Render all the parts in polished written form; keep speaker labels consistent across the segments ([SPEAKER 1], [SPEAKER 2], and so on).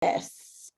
[SPEAKER 1] Yes.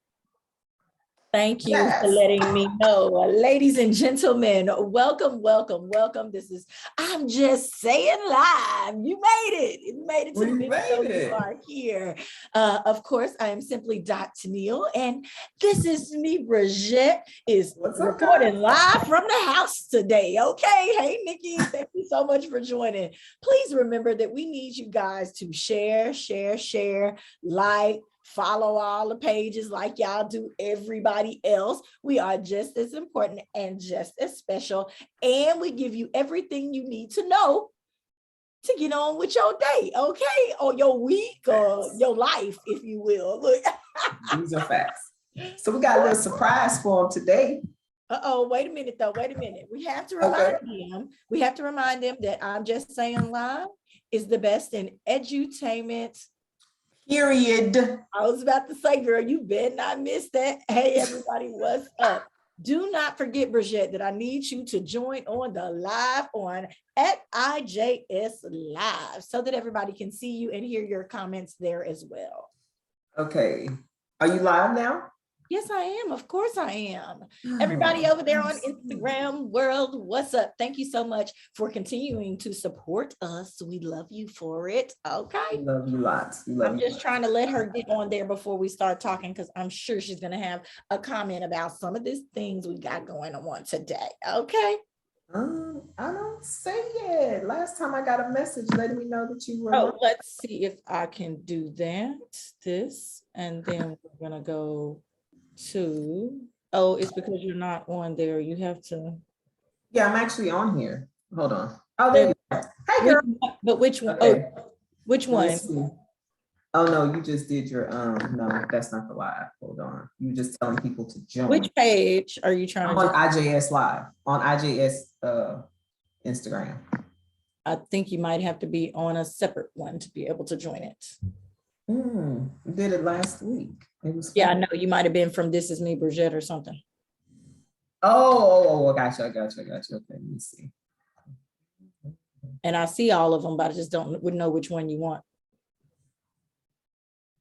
[SPEAKER 1] Thank you for letting me know. Ladies and gentlemen, welcome, welcome, welcome. This is I'm Just Saying Live. You made it. You made it to the video. You are here. Of course, I am Simply.Tennille, and this is me, Bridgett, is recording live from the house today. Okay. Hey, Nikki, thank you so much for joining. Please remember that we need you guys to share, like, follow all the pages like y'all do everybody else. We are just as important and just as special. And we give you everything you need to know to get on with your day, okay? Or your week or your life, if you will. Look.
[SPEAKER 2] These are facts. So we got a little surprise for them today.
[SPEAKER 1] Wait a minute though, wait a minute. We have to remind them that I'm Just Saying Live is the best in edutainment.
[SPEAKER 2] Period.
[SPEAKER 1] I was about to say, girl, you better not miss that. Hey, everybody, what's up? Do not forget, Bridgett, that I need you to join on the live on @IJS Live so that everybody can see you and hear your comments there as well.
[SPEAKER 2] Okay. Are you live now?
[SPEAKER 1] Yes, I am. Of course I am. Everybody over there on Instagram world, what's up? Thank you so much for continuing to support us. We love you for it. Okay.
[SPEAKER 2] We love you lots.
[SPEAKER 1] I'm just trying to let her get on there before we start talking, because I'm sure she's going to have a comment about some of these things we got going on today. Okay.
[SPEAKER 2] I don't say it. Last time I got a message letting me know that you were.
[SPEAKER 1] Oh, let's see if I can do that. This, and then we're going to go to, it's because you're not on there. You have to.
[SPEAKER 2] Yeah, I'm actually on here. Hold on. Oh, there you go. Hey, girl.
[SPEAKER 1] But which one?
[SPEAKER 2] Okay.
[SPEAKER 1] Oh, which one?
[SPEAKER 2] Oh no, you just did your no, that's not the live. Hold on. You just telling people to join.
[SPEAKER 1] Which page are you trying to
[SPEAKER 2] on IJS Live, on IJS Instagram.
[SPEAKER 1] I think you might have to be on a separate one to be able to join it.
[SPEAKER 2] Did it last week. It was
[SPEAKER 1] I know you might have been from This Is Me, Bridgett, or something.
[SPEAKER 2] I got you. Okay, let me see.
[SPEAKER 1] And I see all of them, but I just wouldn't know which one you want.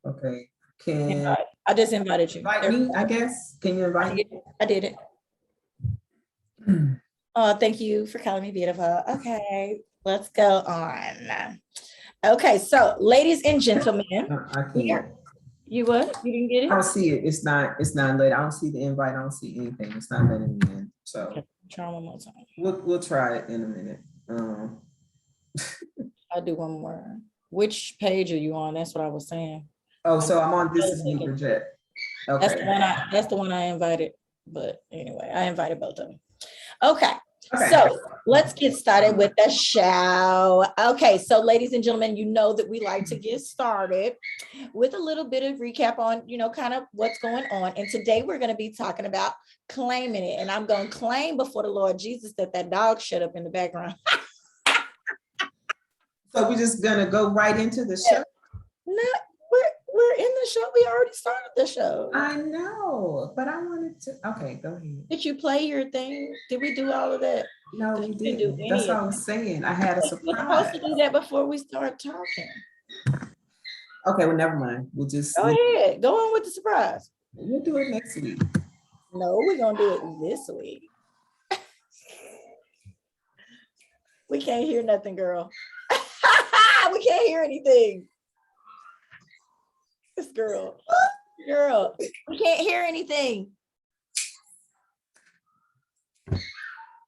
[SPEAKER 2] Okay.
[SPEAKER 1] I just invited you.
[SPEAKER 2] Invite me, I guess. Can you invite me?
[SPEAKER 1] I did it. Oh, thank you for calling me beautiful. Okay, let's go on. Okay, so ladies and gentlemen,
[SPEAKER 2] I can't.
[SPEAKER 1] You what? You didn't get it?
[SPEAKER 2] I don't see it. It's not lit. I don't see the invite. I don't see anything. It's not letting me in. So
[SPEAKER 1] okay, try one more time.
[SPEAKER 2] We'll try it in a minute.
[SPEAKER 1] I'll do one more. Which page are you on? That's what I was saying.
[SPEAKER 2] Oh, so I'm on This Is Me, Bridgett. Okay.
[SPEAKER 1] That's the one I invited. But anyway, I invited both of them. Okay. So let's get started with the show. Okay, so ladies and gentlemen, you know that we like to get started with a little bit of recap on, kind of what's going on. And today we're going to be talking about claiming it. And I'm going to claim before the Lord Jesus that dog shut up in the background.
[SPEAKER 2] So we're just going to go right into the show?
[SPEAKER 1] No, we're in the show. We already started the show.
[SPEAKER 2] I know, but I wanted to. Okay, go ahead.
[SPEAKER 1] Did you play your thing? Did we do all of that?
[SPEAKER 2] No, we didn't. That's what I was saying. I had a surprise.
[SPEAKER 1] We're supposed to do that before we start talking.
[SPEAKER 2] Okay, well, never mind. We'll just
[SPEAKER 1] go ahead. Go on with the surprise.
[SPEAKER 2] We'll do it next week.
[SPEAKER 1] No, we're gonna do it this week. We can't hear nothing, girl. We can't hear anything. This girl, we can't hear anything.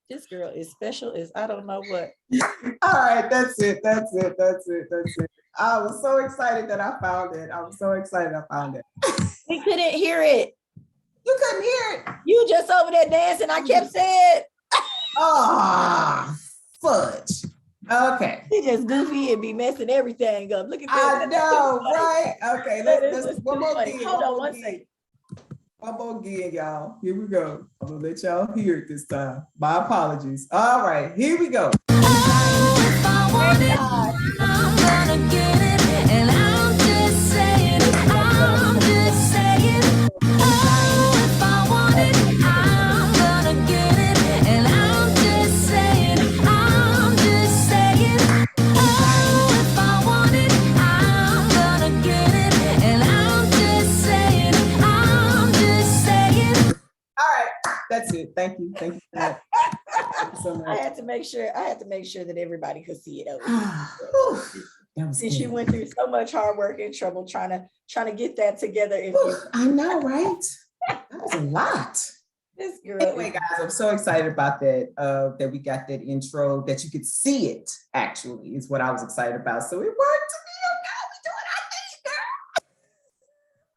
[SPEAKER 1] This girl is special as I don't know what.
[SPEAKER 2] All right, that's it. I was so excited that I found it.
[SPEAKER 1] We couldn't hear it.
[SPEAKER 2] You couldn't hear it?
[SPEAKER 1] You just over there dancing. I kept saying.
[SPEAKER 2] Fudge. Okay.
[SPEAKER 1] He just goofy and be messing everything up. Look at that.
[SPEAKER 2] I know, right? Okay, let's one more again.
[SPEAKER 1] Hold on one second.
[SPEAKER 2] One more again, y'all. Here we go. I'm gonna let y'all hear it this time. My apologies. All right, here we go. good. Thank you. Thank you for that. Thank you so much.
[SPEAKER 1] I had to make sure that everybody could see it over here. Since
[SPEAKER 2] good.
[SPEAKER 1] you went through so much hard work and trouble trying to get that together.
[SPEAKER 2] I know, right? That was a lot.
[SPEAKER 1] This girl.
[SPEAKER 2] Anyway, guys, I'm so excited about that, that we got that intro, that you could see it, actually, is what I was excited about. So it worked to me.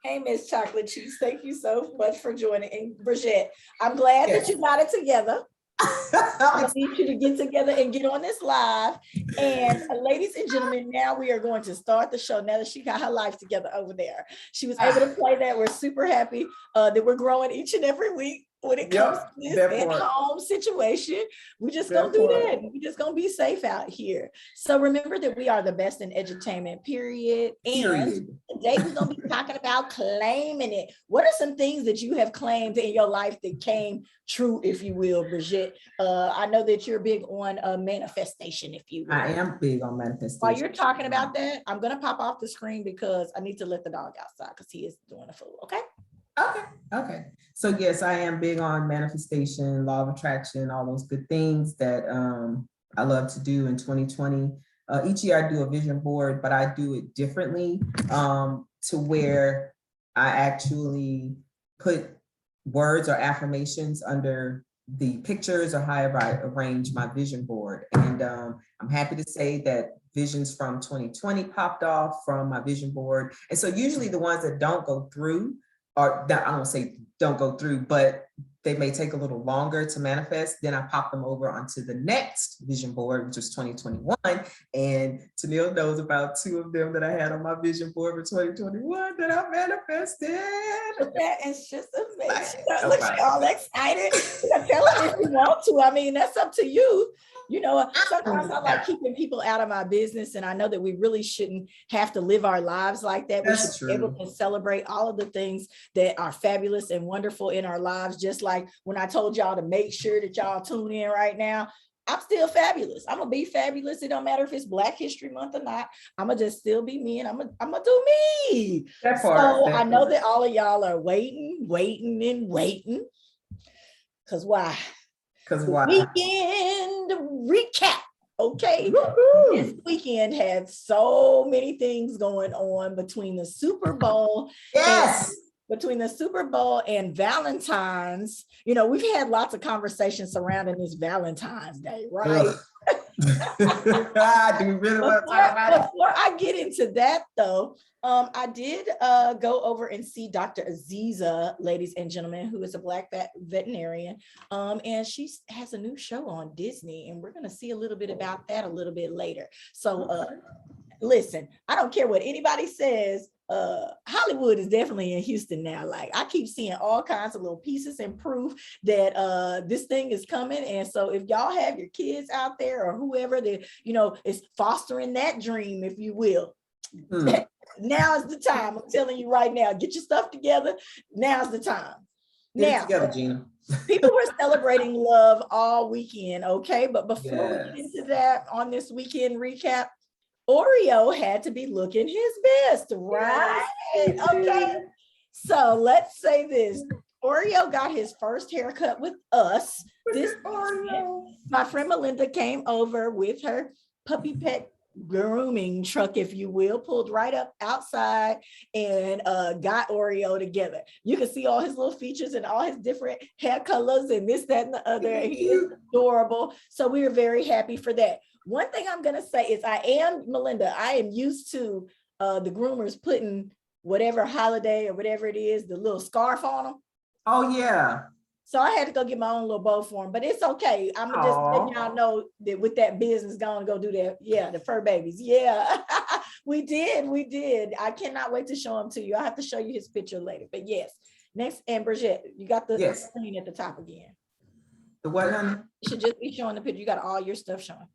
[SPEAKER 1] Hey, Miss Chocolate Cheese, thank you so much for joining. And Bridgett, I'm glad that you got it together. I need you to get together and get on this live. And ladies and gentlemen, now we are going to start the show now that she got her life together over there. She was able to play that. We're super happy that we're growing each and every week when it comes to this at-home situation. We're just going to do that. We're just going to be safe out here. So remember that we are the best in edutainment, period. And today we're going to be talking about claiming it. What are some things that you have claimed in your life that came true, if you will, Bridgett? I know that you're big on manifestation, if you will.
[SPEAKER 2] I am big on manifestation.
[SPEAKER 1] While you're talking about that, I'm going to pop off the screen because I need to let the dog outside because he is doing a fool, okay?
[SPEAKER 2] Okay. So yes, I am big on manifestation, law of attraction, all those good things that I love to do in 2020. Each year I do a vision board, but I do it differently to where I actually put words or affirmations under the pictures or however I arrange my vision board. And I'm happy to say that visions from 2020 popped off from my vision board. And so usually the ones that don't go through, or I don't say don't go through, but they may take a little longer to manifest, then I pop them over onto the next vision board, which was 2021. And Tennille knows about 2 of them that I had on my vision board for 2021 that I manifested.
[SPEAKER 1] That is just amazing. Look, she's all excited. You can tell her if you want to. I mean, that's up to you. You know, sometimes I like keeping people out of my business, and I know that we really shouldn't have to live our lives like that. We should be able to celebrate all of the things that are fabulous and wonderful in our lives. Just like when I told y'all to make sure that y'all tune in right now, I'm still fabulous. I'm gonna be fabulous. It don't matter if it's Black History Month or not. I'm gonna just still be me, and I'm gonna do me. I know that all of y'all are waiting. Cause why? Weekend recap. Okay. Woo-hoo. This weekend had so many things going on between the Super Bowl.
[SPEAKER 2] Yes.
[SPEAKER 1] Between the Super Bowl and Valentine's. You know, we've had lots of conversations surrounding this Valentine's Day, right?
[SPEAKER 2] Do we really want to talk about it?
[SPEAKER 1] Before I get into that, though, I did go over and see Dr. Aziza, ladies and gentlemen, who is a Black veterinarian, and she has a new show on Disney, and we're going to see a little bit about that a little bit later. So listen, I don't care what anybody says. Hollywood is definitely in Houston now. Like, I keep seeing all kinds of little pieces and proof that this thing is coming. And so if y'all have your kids out there or whoever that, you know, is fostering that dream, if you will, now is the time. I'm telling you right now, get your stuff together. Now's the time.
[SPEAKER 2] Get it together, Gina.
[SPEAKER 1] People were celebrating love all weekend, okay? But before we get into that on this weekend recap, Oreo had to be looking his best, right? Okay. So let's say this. Oreo got his first haircut with us. This weekend. My friend Melinda came over with her puppy pet grooming truck, if you will, pulled right up outside and got Oreo together. You can see all his little features and all his different hair colors and this, that, and the other. He is adorable. So we were very happy for that. One thing I'm going to say is Melinda, I am used to the groomers putting whatever holiday or whatever it is, the little scarf on them.
[SPEAKER 2] Oh, yeah.
[SPEAKER 1] So I had to go get my own little bow for him, but it's okay. I'm going to just let y'all know that with that business, going to go do that. Yeah, the fur babies. Yeah, we did. I cannot wait to show them to you. I'll have to show you his picture later. But yes, next, and Bridgett, you got the screen at the top again.
[SPEAKER 2] The what, honey?
[SPEAKER 1] You should just be showing the picture. You got all your stuff showing.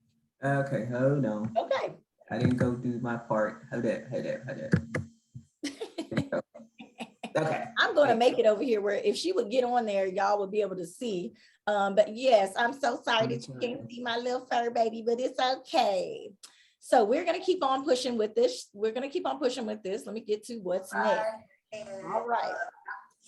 [SPEAKER 2] Okay, hold on.
[SPEAKER 1] Okay.
[SPEAKER 2] I didn't go do my part. Hold up. Okay.
[SPEAKER 1] I'm going to make it over here where if she would get on there, y'all would be able to see. But yes, I'm so sorry that you can't see my little fur baby, but it's okay. So we're going to keep on pushing with this. Let me get to what's next. All right.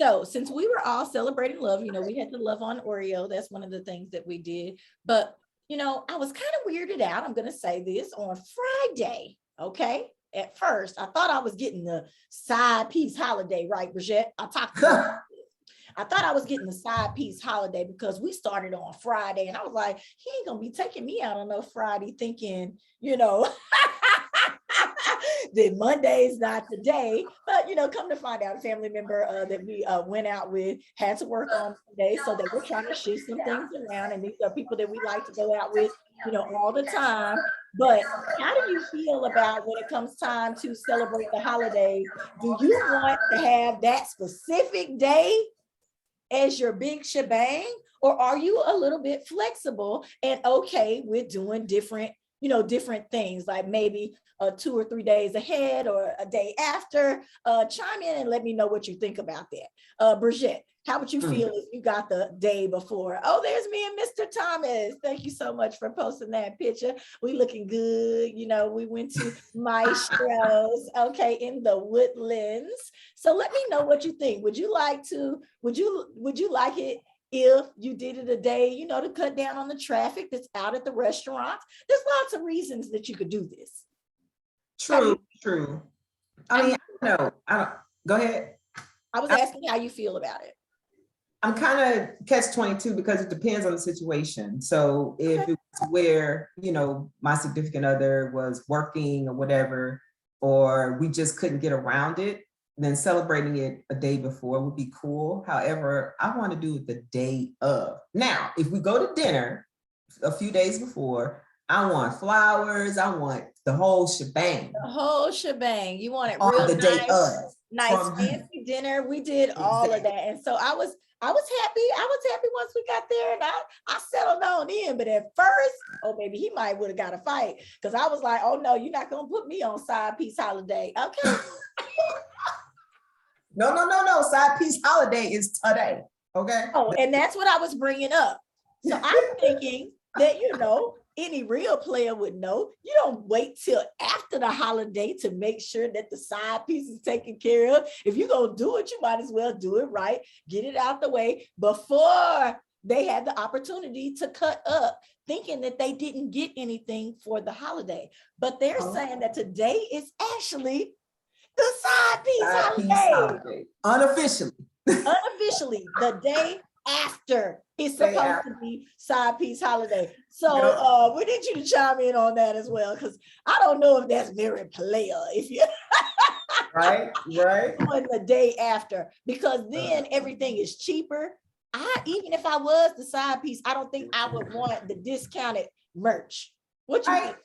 [SPEAKER 1] So since we were all celebrating love, we had to love on Oreo. That's one of the things that we did. But, I was kind of weirded out. I'm going to say this on Friday. Okay. At first, I thought I was getting the side piece holiday, right, Bridgett? I talked about I thought I was getting the side piece holiday because we started on Friday and I was like, he ain't gonna be taking me out on no Friday thinking, that Monday's not the day. But, come to find out, a family member that we went out with had to work on Monday. So they were trying to shift some things around. And these are people that we like to go out with, all the time. But how do you feel about when it comes time to celebrate the holiday? Do you want to have that specific day as your big shebang, or are you a little bit flexible and okay with doing different things, like maybe 2 or 3 days ahead or a day after? Chime in and let me know what you think about that. Bridgett, how would you feel if you got the day before? Oh, there's me and Mr. Thomas. Thank you so much for posting that picture. We looking good. We went to Maestro's, okay, in the Woodlands. So let me know what you think. Would you like it if you did it a day, to cut down on the traffic that's out at the restaurants? There's lots of reasons that you could do this.
[SPEAKER 2] True. I mean, no, I don't. Go ahead.
[SPEAKER 1] I was asking how you feel about it.
[SPEAKER 2] I'm kind of catch-22 because it depends on the situation. So if it's where, my significant other was working or whatever, or we just couldn't get around it, then celebrating it a day before would be cool. However, I want to do it the day of. Now, if we go to dinner a few days before, I want flowers. I want the whole shebang.
[SPEAKER 1] The whole shebang. You want it
[SPEAKER 2] on
[SPEAKER 1] real
[SPEAKER 2] the day of.
[SPEAKER 1] Nice fancy dinner. We did all of that. And so I was happy. I was happy once we got there, and I settled on in. But at first, maybe he might would have got a fight, because I was like, oh no, you're not gonna put me on side piece holiday. Okay.
[SPEAKER 2] No. Side piece holiday is today. Okay.
[SPEAKER 1] Oh, and that's what I was bringing up. So I'm thinking that, any real player would know, you don't wait till after the holiday to make sure that the side piece is taken care of. If you're going to do it, you might as well do it right. Get it out the way before they had the opportunity to cut up, thinking that they didn't get anything for the holiday. But they're saying that today is actually the side piece holiday.
[SPEAKER 2] Unofficially.
[SPEAKER 1] Unofficially, the day after it's supposed to be side piece holiday. So we need you to chime in on that as well, because I don't know if that's very player. If you
[SPEAKER 2] right.
[SPEAKER 1] On the day after, because then everything is cheaper. Even if I was the side piece, I don't think I would want the discounted merch. What you think?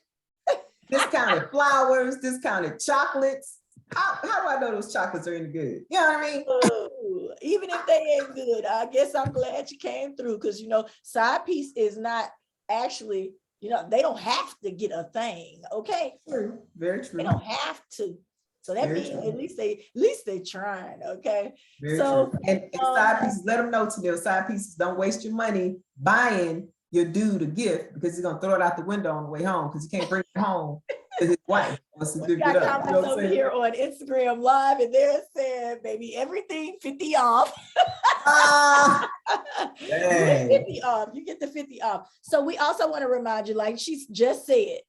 [SPEAKER 2] Discounted flowers, discounted chocolates. How do I know those chocolates are any good? You know what I mean?
[SPEAKER 1] Ooh, even if they ain't good, I guess I'm glad you came through, because side piece is not actually, they don't have to get a thing. Okay.
[SPEAKER 2] True. Very true.
[SPEAKER 1] They don't have to. So that means at least they trying. Okay.
[SPEAKER 2] Very true. And side pieces, let them know, Tennille, side pieces, don't waste your money buying your dude a gift, because he's gonna throw it out the window on the way home, because he can't bring it home to his wife.
[SPEAKER 1] We got comments over here on Instagram Live, and they're saying, baby, everything 50 off. You get 50 off. You get the 50 off. So we also want to remind you, like she just said,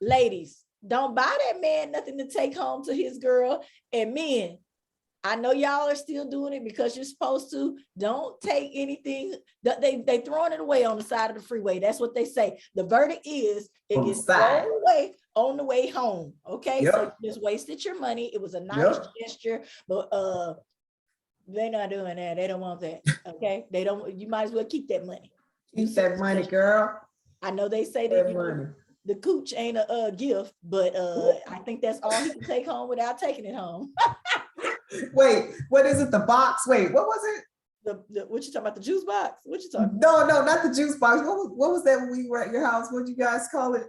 [SPEAKER 1] ladies, don't buy that man nothing to take home to his girl. And men, I know y'all are still doing it because you're supposed to. Don't take anything. They throwing it away on the side of the freeway. That's what they say. The verdict is it gets thrown away on the way home. Okay. Yep. So you just wasted your money. It was a nice gesture, but they're not doing that. They don't want that. Okay. They don't. You might as well keep that money.
[SPEAKER 2] Keep that money, girl.
[SPEAKER 1] I know they say that the cooch ain't a gift, but I think that's all he can take home without taking it home.
[SPEAKER 2] Wait, what is it? The box? Wait, what was it?
[SPEAKER 1] The what you talking about? The juice box? What you talking
[SPEAKER 2] about? No, not the juice box. What was that when we were at your house? What did you guys call it?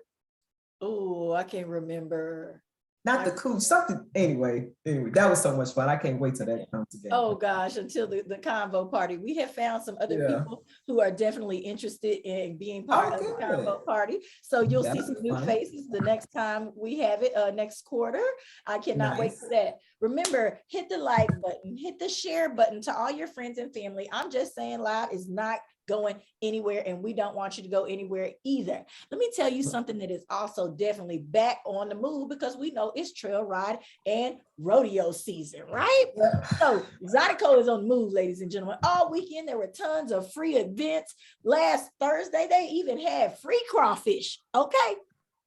[SPEAKER 1] Oh, I can't remember.
[SPEAKER 2] Not the cooch, something. Anyway, that was so much fun. I can't wait till that comes again.
[SPEAKER 1] Oh gosh, until the convo party. We have found some other people who are definitely interested in being part of the convo party. So you'll see some new faces the next time we have it, next quarter. I cannot wait for that. remember, hit the like button, hit the share button to all your friends and family. I'm Just Saying Live is not going anywhere, and we don't want you to go anywhere either. Let me tell you something that is also definitely back on the move, because we know it's trail ride and rodeo season, right? So Zydeco is on the move, ladies and gentlemen. All weekend there were tons of free events. Last Thursday they even had free crawfish. Okay.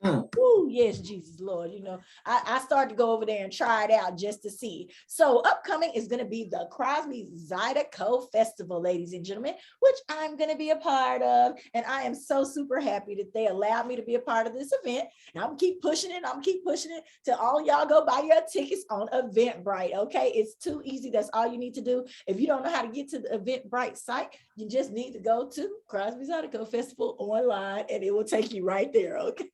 [SPEAKER 1] Oh, yes, Jesus, Lord. You know, I started to go over there and try it out just to see. So upcoming is going to be the Crosby Zydeco Festival, ladies and gentlemen, which I'm going to be a part of. And I am so super happy that they allowed me to be a part of this event. And I'm keep pushing it. I'm keep pushing it till all y'all go buy your tickets on Eventbrite. Okay. It's too easy. That's all you need to do. If you don't know how to get to the Eventbrite site, you just need to go to Crosby Zydeco Festival online and it will take you right there. Okay.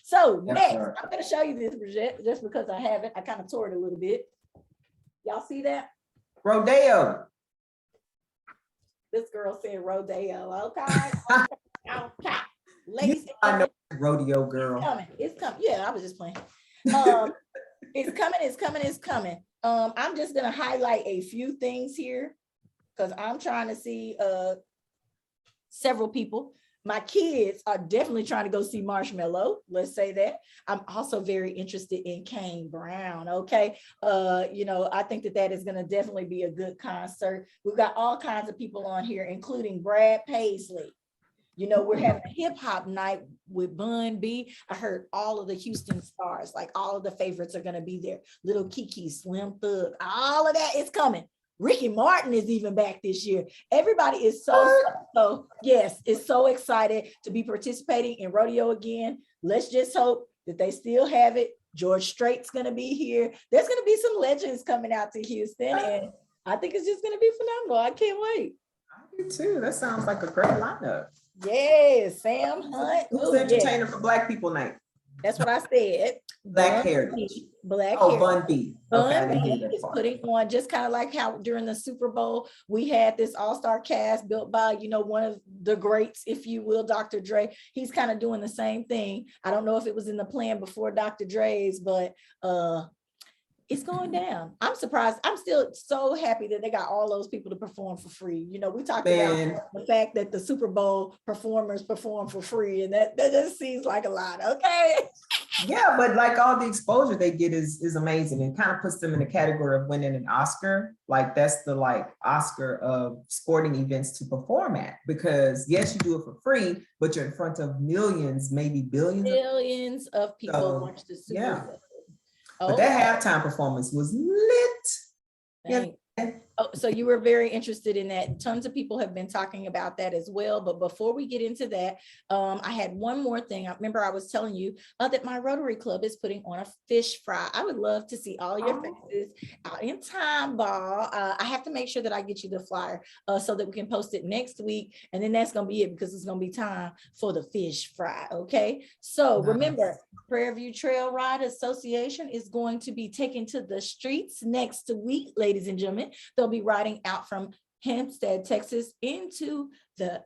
[SPEAKER 1] So next, I'm going to show you this, Bridgett, just because I have it. I kind of tore it a little bit. Y'all see that?
[SPEAKER 2] Rodeo.
[SPEAKER 1] This girl said rodeo. Okay. Okay. Ladies,
[SPEAKER 2] I know rodeo girl.
[SPEAKER 1] It's coming. It's coming. Yeah, I was just playing. It's coming. It's coming. It's coming. I'm just going to highlight a few things here because I'm trying to see several people. My kids are definitely trying to go see Marshmello. Let's say that. I'm also very interested in Kane Brown. Okay. You know, I think that is going to definitely be a good concert. We've got all kinds of people on here, including Brad Paisley. You know, we're having a hip hop night with Bun B. I heard all of the Houston stars, like all of the favorites are going to be there. Little Kiki, Slim Thug, all of that is coming. Ricky Martin is even back this year. Everybody is so yes, is so excited to be participating in rodeo again. Let's just hope that they still have it. George Strait's going to be here. There's going to be some legends coming out to Houston, and I think it's just going to be phenomenal. I can't wait.
[SPEAKER 2] I do too. That sounds like a great lineup.
[SPEAKER 1] Yes, Sam Hunt.
[SPEAKER 2] Who's the entertainer for Black People Night?
[SPEAKER 1] That's what I said.
[SPEAKER 2] Black Heritage.
[SPEAKER 1] Black
[SPEAKER 2] Heritage. Bun B.
[SPEAKER 1] Bun B is putting on, just kind of like how during the Super Bowl, we had this all-star cast built by, you know, one of the greats, if you will, Dr. Dre. He's kind of doing the same thing. I don't know if it was in the plan before Dr. Dre's, but it's going down. I'm surprised. I'm still so happy that they got all those people to perform for free. You know, we talked about the fact that the Super Bowl performers perform for free, and that just seems like a lot. Okay.
[SPEAKER 2] Yeah, but like all the exposure they get is amazing, and kind of puts them in the category of winning an Oscar. Like that's the like Oscar of sporting events to perform at, because yes, you do it for free, but you're in front of millions, maybe billions
[SPEAKER 1] of people watch the Super Bowl.
[SPEAKER 2] But that halftime performance was lit.
[SPEAKER 1] Oh, so you were very interested in that. Tons of people have been talking about that as well. But before we get into that, I had one more thing. I remember I was telling you that my Rotary Club is putting on a fish fry. I would love to see all your faces out in time ball. I have to make sure that I get you the flyer so that we can post it next week. And then that's going to be it, because it's going to be time for the fish fry. Okay. So remember, Prairie View Trail Ride Association is going to be taken to the streets next week, ladies and gentlemen. They'll be riding out from Hempstead, Texas into the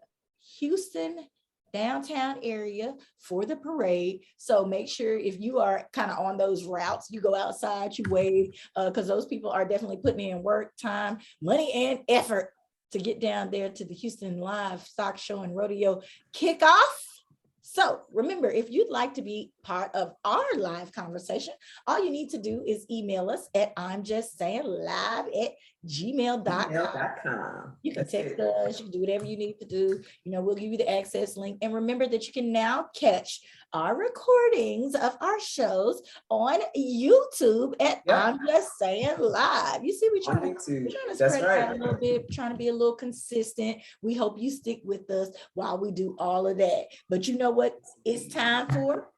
[SPEAKER 1] Houston downtown area for the parade. So make sure if you are kind of on those routes, you go outside, you wave, because those people are definitely putting in work, time, money, and effort to get down there to the Houston Livestock Show and Rodeo kickoff. So remember, if you'd like to be part of our live conversation, all you need to do is email us at imjustsayinglive@gmail.com. You can text us, you can do whatever you need to do. You know, we'll give you the access link. And remember that you can now catch our recordings of our shows on YouTube at I'm Just Saying Live. You see, we're trying to spread it out a little bit, trying to be a little consistent. We hope you stick with us while we do all of that. But you know what it's time for?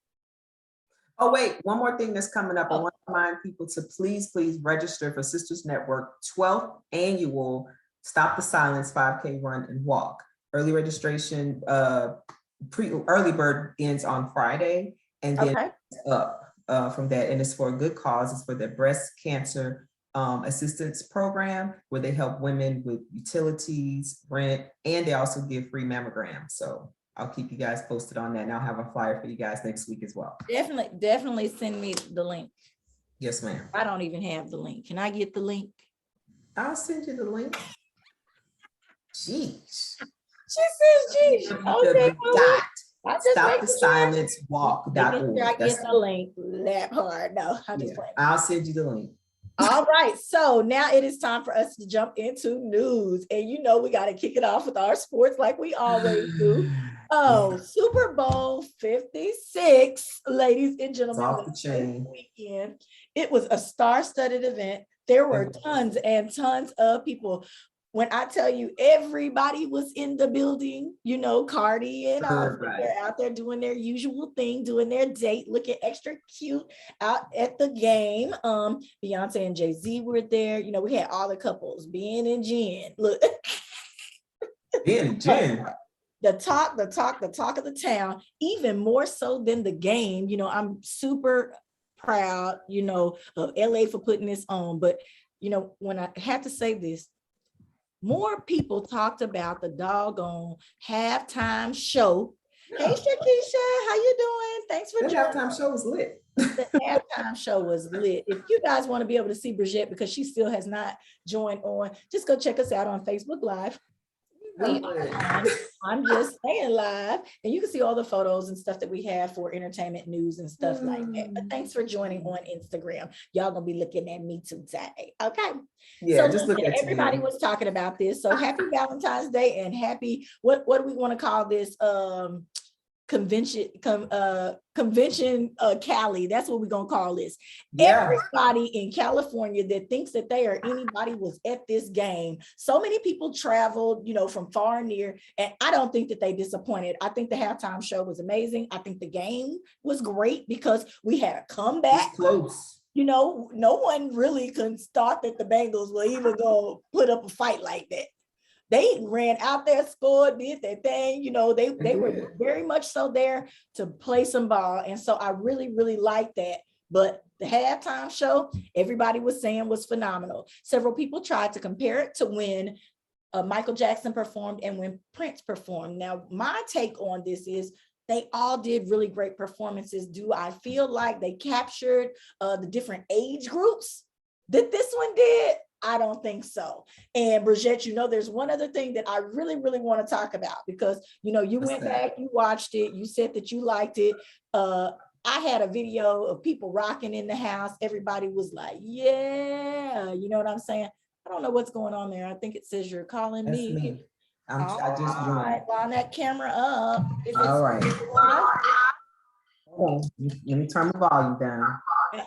[SPEAKER 2] Oh, wait, one more thing that's coming up. I want to remind people to please register for Sisters Network 12th annual Stop the Silence 5K run and walk. Early registration, early bird ends on Friday, and then up from that. And it's for a good cause. It's for the breast cancer assistance program, where they help women with utilities, rent, and they also give free mammograms. So I'll keep you guys posted on that, and I'll have a flyer for you guys next week as well.
[SPEAKER 1] Definitely send me the link.
[SPEAKER 2] Yes, ma'am.
[SPEAKER 1] I don't even have the link. Can I get the link?
[SPEAKER 2] I'll send you the link. Jeez.
[SPEAKER 1] She says, geez. Okay, I just
[SPEAKER 2] Stop the
[SPEAKER 1] sure.
[SPEAKER 2] silence walk.org.
[SPEAKER 1] Making sure I get the link that hard. No, I'm just playing.
[SPEAKER 2] I'll send you the link.
[SPEAKER 1] All right, so now it is time for us to jump into news. And you know, we got to kick it off with our sports like we always do. Oh, Super Bowl 56, ladies and gentlemen,
[SPEAKER 2] off the chain.
[SPEAKER 1] Weekend. It was a star-studded event. There were tons and tons of people. When I tell you everybody was in the building, you know, Cardi and they're out there doing their usual thing, doing their date, looking extra cute out at the game. Beyonce and Jay-Z were there. You know, we had all the couples, Ben and Jen. Look.
[SPEAKER 2] Ben and Jen.
[SPEAKER 1] The talk of the town, even more so than the game. You know, I'm super proud, you know, of LA for putting this on. But, you know, when I had to say this, more people talked about the doggone halftime show. Yeah. Hey, Shakisha, how you doing? Thanks for joining.
[SPEAKER 2] The halftime show was lit.
[SPEAKER 1] The halftime show was lit. If you guys want to be able to see Bridgett, because she still has not joined on, just go check us out on Facebook Live. We are on I'm Just Saying Live, and you can see all the photos and stuff that we have for entertainment news and stuff like that. But thanks for joining on Instagram. Y'all gonna be looking at me today. Okay.
[SPEAKER 2] Yeah,
[SPEAKER 1] so
[SPEAKER 2] just look at
[SPEAKER 1] everybody was talking about this. So happy Valentine's Day and happy, what do we want to call this? Convention Cali. That's what we're gonna call this. Yeah. Everybody in California that thinks that they or anybody was at this game. So many people traveled, you know, from far and near, and I don't think that they disappointed. I think the halftime show was amazing. I think the game was great because we had a comeback.
[SPEAKER 2] Close.
[SPEAKER 1] You know, no one really thought that the Bengals were even gonna put up a fight like that. They ran out there, scored, did their thing. You know, they were very much so there to play some ball. And so I really, really liked that. But the halftime show, everybody was saying was phenomenal. Several people tried to compare it to when Michael Jackson performed and when Prince performed. Now, my take on this is they all did really great performances. Do I feel like they captured the different age groups that this one did? I don't think so. And Bridgett, you know, there's one other thing that I really, really want to talk about because, you know, you went back, you watched it, you said that you liked it. I had a video of people rocking in the house. Everybody was like, yeah, you know what I'm saying? I don't know what's going on there. I think it says you're calling me.
[SPEAKER 2] I just joined.
[SPEAKER 1] Line that camera up.
[SPEAKER 2] All right. Hold on. Let me turn the volume down.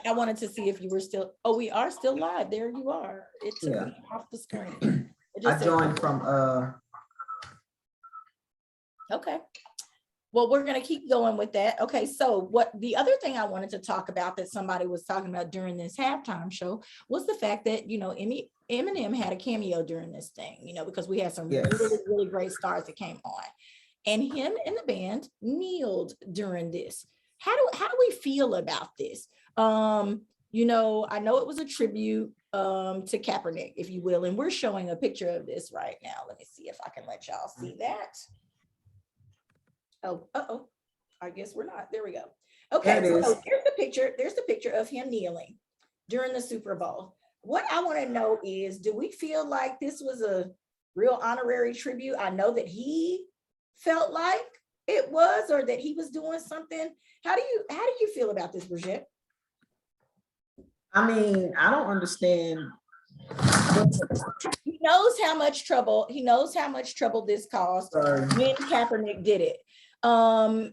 [SPEAKER 1] I wanted to see if you were still, oh, we are still live. There you are. It took me off the screen.
[SPEAKER 2] I joined from
[SPEAKER 1] Okay. Well, we're going to keep going with that. Okay, so what the other thing I wanted to talk about that somebody was talking about during this halftime show was the fact that, you know, Eminem had a cameo during this thing, you know, because we had some really, really great stars that came on. And him and the band kneeled during this. How do we feel about this? You know, I know it was a tribute to Kaepernick, if you will, and we're showing a picture of this right now. Let me see if I can let y'all see that. Oh, I guess we're not. There we go. Okay, so here's the picture. There's the picture of him kneeling during the Super Bowl. What I want to know is, do we feel like this was a real honorary tribute? I know that he felt like it was, or that he was doing something. How do you feel about this, Bridgett?
[SPEAKER 2] I mean, I don't understand.
[SPEAKER 1] He knows how much trouble this caused when Kaepernick did it. And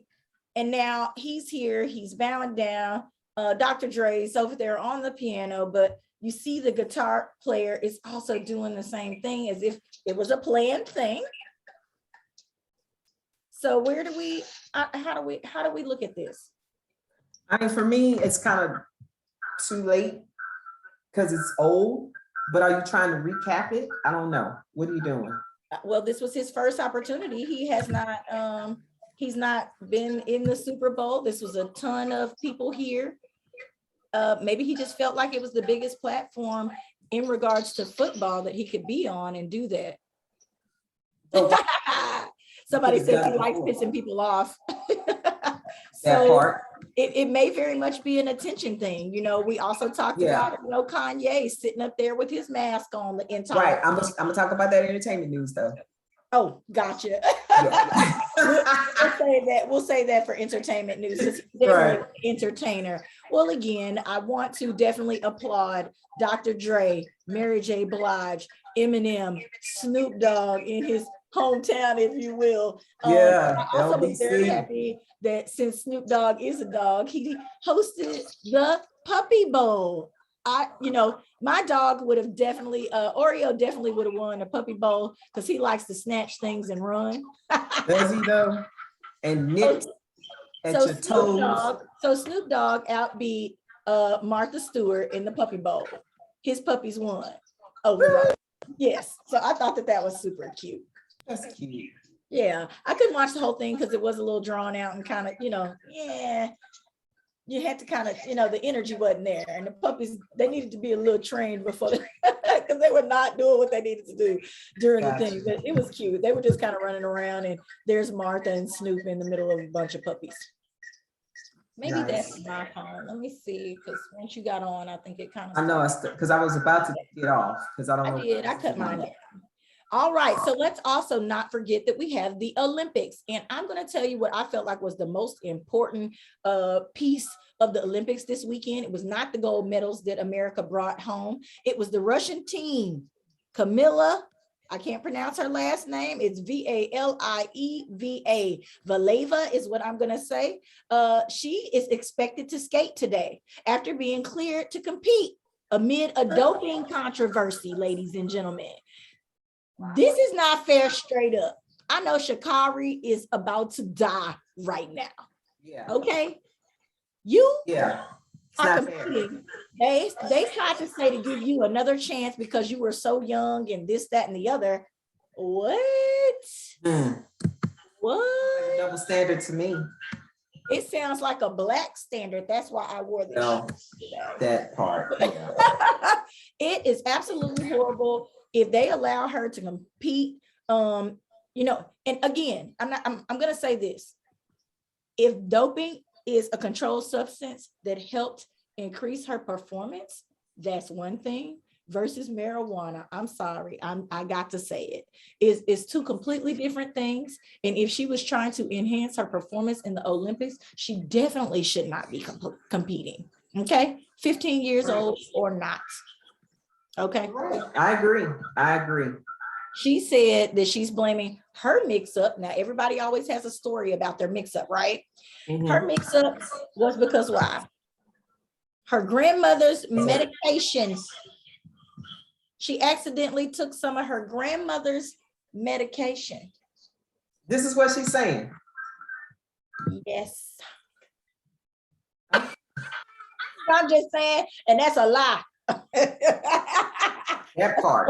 [SPEAKER 1] now he's here, he's bowing down. Dr. Dre's over there on the piano, but you see the guitar player is also doing the same thing as if it was a planned thing. So where do we, how do we look at this?
[SPEAKER 2] I mean, for me, it's kind of too late because it's old, but are you trying to recap it? I don't know. What are you doing?
[SPEAKER 1] Well, this was his first opportunity. He has not, he's not been in the Super Bowl. This was a ton of people here. Maybe he just felt like it was the biggest platform in regards to football that he could be on and do that. Somebody said he likes pissing people off.
[SPEAKER 2] That part.
[SPEAKER 1] it may very much be an attention thing. You know, we also talked about, you know, Kanye sitting up there with his mask on the entire.
[SPEAKER 2] Right. I'm gonna talk about that entertainment news though.
[SPEAKER 1] Oh, gotcha. We'll say that for entertainment news. It's definitely an entertainer. Well, again, I want to definitely applaud Dr. Dre, Mary J. Blige, Eminem, Snoop Dogg in his hometown, if you will. I also was very happy that since Snoop Dogg is a dog, he hosted the Puppy Bowl. You know, my dog would have definitely, Oreo definitely would have won the Puppy Bowl because he likes to snatch things and run.
[SPEAKER 2] Does he though? And nips at your toes.
[SPEAKER 1] So Snoop Dogg outbeat Martha Stewart in the Puppy Bowl. His puppies won. Oh, yes. So I thought that was super cute.
[SPEAKER 2] That's cute.
[SPEAKER 1] Yeah, I couldn't watch the whole thing because it was a little drawn out and kind of, you know, you had to kind of, you know, the energy wasn't there. And the puppies, they needed to be a little trained before, because they were not doing what they needed to do during the thing. But it was cute. They were just kind of running around, and there's Martha and Snoop in the middle of a bunch of puppies. Maybe that's my phone. Let me see, because once you got on, I think it kind of.
[SPEAKER 2] I know, because I was about to get off, because I don't know.
[SPEAKER 1] I cut mine off. All right, so let's also not forget that we have the Olympics. And I'm going to tell you what I felt like was the most important piece of the Olympics this weekend. It was not the gold medals that America brought home. It was the Russian team. Kamila, I can't pronounce her last name. It's Valieva. Valeva is what I'm going to say. She is expected to skate today after being cleared to compete amid a doping controversy, ladies and gentlemen. This is not fair straight up. I know Sha'Carri is about to die right now.
[SPEAKER 2] Yeah.
[SPEAKER 1] Okay. You
[SPEAKER 2] are
[SPEAKER 1] competing. They tried to say to give you another chance because you were so young and this, that, and the other. What? What?
[SPEAKER 2] Double standard to me.
[SPEAKER 1] It sounds like a black standard. That's why I wore this.
[SPEAKER 2] No, that part.
[SPEAKER 1] It is absolutely horrible. If they allow her to compete, you know, and again, I'm going to say this. If doping is a controlled substance that helped increase her performance, that's one thing versus marijuana. I'm sorry. I got to say it. It's two completely different things. And if she was trying to enhance her performance in the Olympics, she definitely should not be competing. Okay. 15 years old or not. Okay.
[SPEAKER 2] I agree.
[SPEAKER 1] She said that she's blaming her mix-up. Now, everybody always has a story about their mix-up, right? Mm-hmm. Her mix-up was because why? Her grandmother's medication. She accidentally took some of her grandmother's medication.
[SPEAKER 2] This is what she's saying.
[SPEAKER 1] Yes. I'm just saying, and that's a lie.
[SPEAKER 2] That part.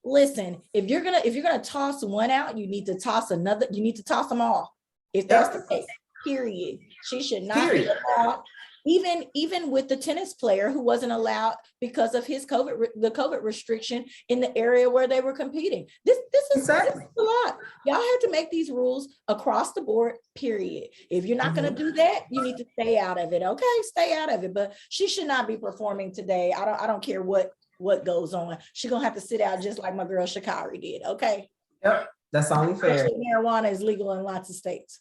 [SPEAKER 1] Listen, if you're gonna toss one out, you need to toss another. You need to toss them all. If that's the case, period. She should not be allowed. Even with the tennis player who wasn't allowed because of his COVID restriction in the area where they were competing. This is a lot. Y'all have to make these rules across the board, period. If you're not going to do that, you need to stay out of it. Okay, stay out of it. But she should not be performing today. I don't care what goes on. She's going to have to sit out just like my girl Sha'Carri did. Okay.
[SPEAKER 2] Yep, that's only fair.
[SPEAKER 1] Especially marijuana is legal in lots of states.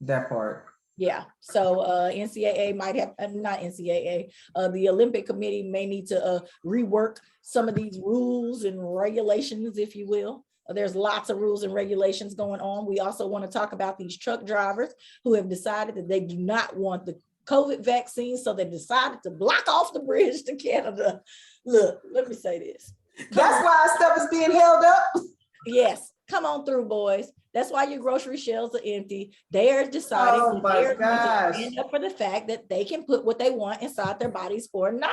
[SPEAKER 2] That part.
[SPEAKER 1] Yeah, so NCAA might have, not NCAA, the Olympic Committee may need to rework some of these rules and regulations, if you will. There's lots of rules and regulations going on. We also want to talk about these truck drivers who have decided that they do not want the COVID vaccine, so they decided to block off the bridge to Canada. Look, let me say this.
[SPEAKER 2] That's why stuff is being held up.
[SPEAKER 1] Yes, come on through, boys. That's why your grocery shelves are empty. They are deciding to stand up for the fact that they can put what they want inside their bodies or not.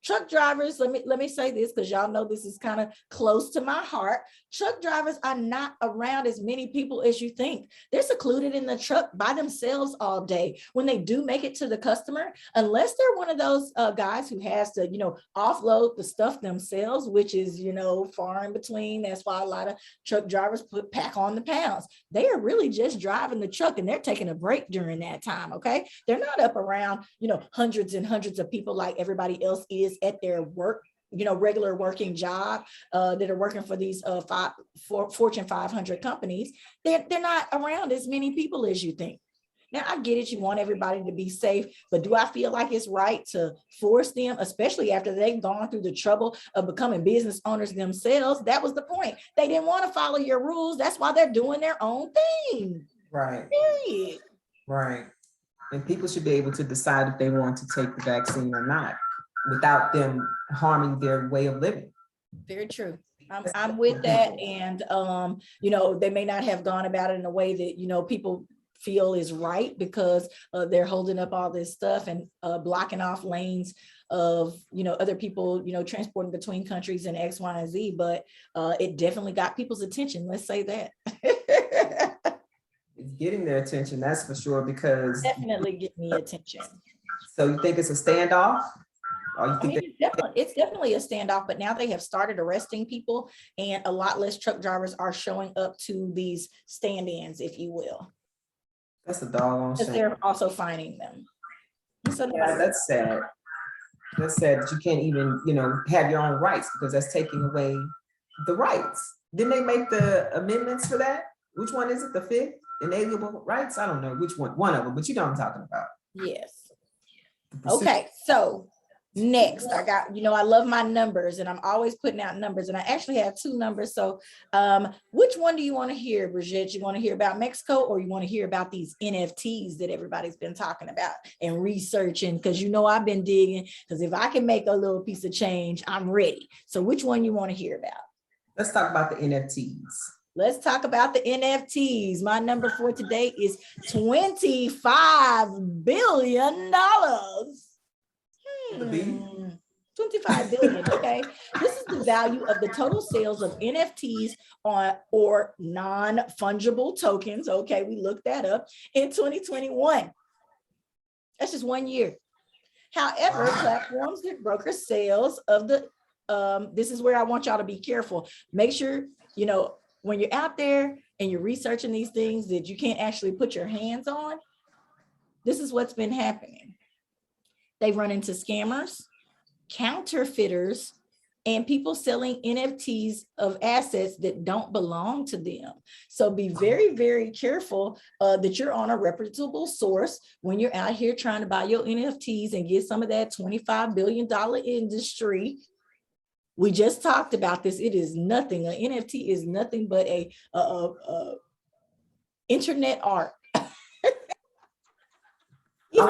[SPEAKER 1] Truck drivers, let me say this, because y'all know this is kind of close to my heart. Truck drivers are not around as many people as you think. They're secluded in the truck by themselves all day. When they do make it to the customer, unless they're one of those guys who has to, offload the stuff themselves, which is, far in between. That's why a lot of truck drivers pack on the pounds. They are really just driving the truck, and they're taking a break during that time. Okay. They're not up around, hundreds and hundreds of people like everybody else is at their work, regular working job, that are working for these Fortune 500 companies. They're not around as many people as you think. Now, I get it. You want everybody to be safe, but do I feel like it's right to force them, especially after they've gone through the trouble of becoming business owners themselves? That was the point. They didn't want to follow your rules. That's why they're doing their own thing.
[SPEAKER 2] Right.
[SPEAKER 1] Period.
[SPEAKER 2] Right. And people should be able to decide if they want to take the vaccine or not without them harming their way of living.
[SPEAKER 1] Very true. I'm with that. And, they may not have gone about it in a way that, people feel is right, because they're holding up all this stuff and blocking off lanes of, other people, transporting between countries and X, Y, and Z. But it definitely got people's attention. Let's say that.
[SPEAKER 2] It's getting their attention, that's for sure, because
[SPEAKER 1] definitely get me attention.
[SPEAKER 2] So you think it's a standoff? Or you think
[SPEAKER 1] it's definitely a standoff, but now they have started arresting people, and a lot less truck drivers are showing up to these stand-ins, if you will.
[SPEAKER 2] That's a doggone shame.
[SPEAKER 1] Because they're also fining them. So
[SPEAKER 2] yeah, that's sad. That's sad that you can't even, have your own rights, because that's taking away the rights. Didn't they make the amendments for that? Which one is it? The fifth? Inalienable rights? I don't know which one of them, but you know what I'm talking about.
[SPEAKER 1] Yes. Okay, so next I got, I love my numbers, and I'm always putting out numbers, and I actually have two numbers. So which one do you want to hear, Bridgett? You want to hear about Mexico, or you want to hear about these NFTs that everybody's been talking about and researching? Because I've been digging, because if I can make a little piece of change, I'm ready. So which one you want to hear about?
[SPEAKER 2] Let's talk about the NFTs. Let's
[SPEAKER 1] talk about the NFTs. My number for today is $25 billion. 25 billion. Okay. This is the value of the total sales of NFTs or non-fungible tokens. Okay. We looked that up in 2021. That's just 1 year. However, platforms that broker sales of this is where I want y'all to be careful. Make sure, when you're out there and you're researching these things that you can't actually put your hands on, this is what's been happening. They run into scammers, counterfeiters, and people selling NFTs of assets that don't belong to them. So be very, very careful that you're on a reputable source when you're out here trying to buy your NFTs and get some of that $25 billion industry. We just talked about this. It is nothing. An NFT is nothing but a internet art, if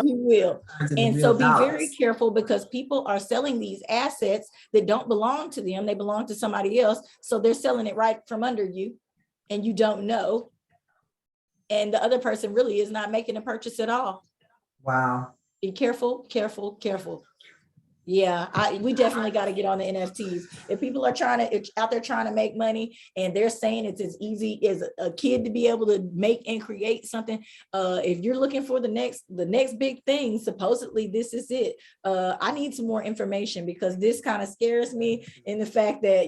[SPEAKER 1] you will. And so be very careful, because people are selling these assets that don't belong to them. They belong to somebody else. So they're selling it right from under you, and you don't know. And the other person really is not making a purchase at all.
[SPEAKER 2] Wow.
[SPEAKER 1] Be careful, careful, careful. Yeah, we definitely got to get on the NFTs. If people are out there trying to make money, and they're saying it's as easy as a kid to be able to make and create something, if you're looking for the next big thing, supposedly this is it. I need some more information, because this kind of scares me in the fact that,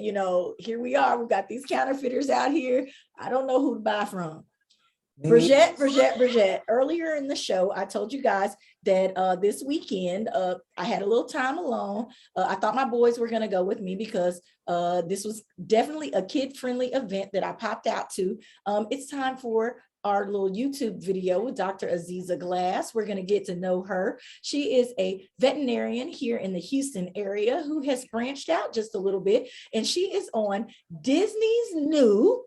[SPEAKER 1] here we are, we've got these counterfeiters out here. I don't know who to buy from. Bridgett. Earlier in the show, I told you guys that this weekend, I had a little time alone. I thought my boys were going to go with me, because this was definitely a kid-friendly event that I popped out to. It's time for our little YouTube video with Dr. Aziza Glass. We're going to get to know her. She is a veterinarian here in the Houston area who has branched out just a little bit, and she is on Disney's new,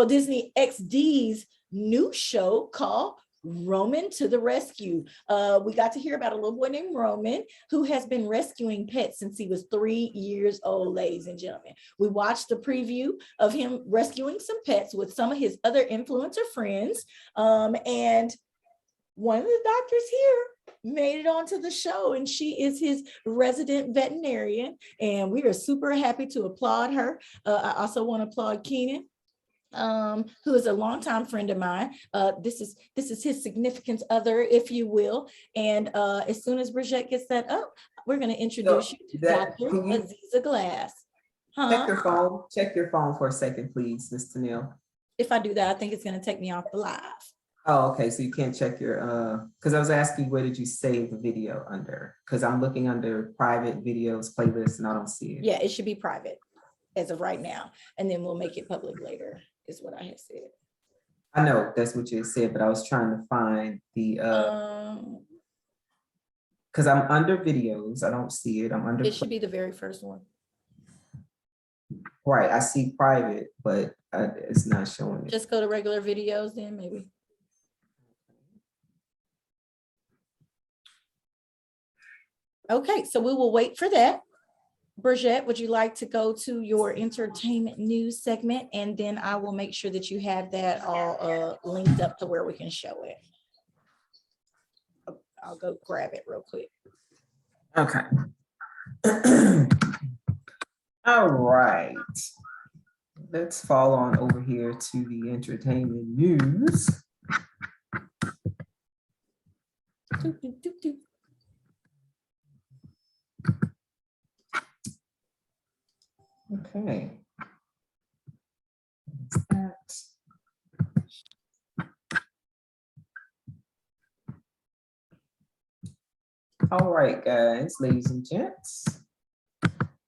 [SPEAKER 1] Disney XD's new show called Roman to the Rescue. We got to hear about a little boy named Roman who has been rescuing pets since he was 3 years old, ladies and gentlemen. We watched the preview of him rescuing some pets with some of his other influencer friends. And one of the doctors here made it onto the show, and she is his resident veterinarian, and we are super happy to applaud her. I also want to applaud Keenan, who is a longtime friend of mine. This is his significant other, if you will. And as soon as Bridgett gets that up, we're going to introduce you to Dr. Aziza Glass.
[SPEAKER 2] Check your phone for a second, please, Ms. Tennille.
[SPEAKER 1] If I do that, I think it's going to take me off the live.
[SPEAKER 2] Oh, okay. So you can't check your, because I was asking, where did you save the video under? Because I'm looking under private videos, playlists, and I don't see it.
[SPEAKER 1] Yeah, it should be private as of right now. And then we'll make it public later, is what I have said.
[SPEAKER 2] I know that's what you said, but I was trying to find the, because I'm under videos. I don't see it. I'm under.
[SPEAKER 1] It should be the very first one.
[SPEAKER 2] Right. I see private, but it's not showing it.
[SPEAKER 1] Just go to regular videos then, maybe. Okay, so we will wait for that. Bridgett, would you like to go to your entertainment news segment? And then I will make sure that you have that all linked up to where we can show it. I'll go grab it real quick.
[SPEAKER 2] Okay. All right. Let's fall on over here to the entertainment news. Okay. All right, guys, ladies and gents.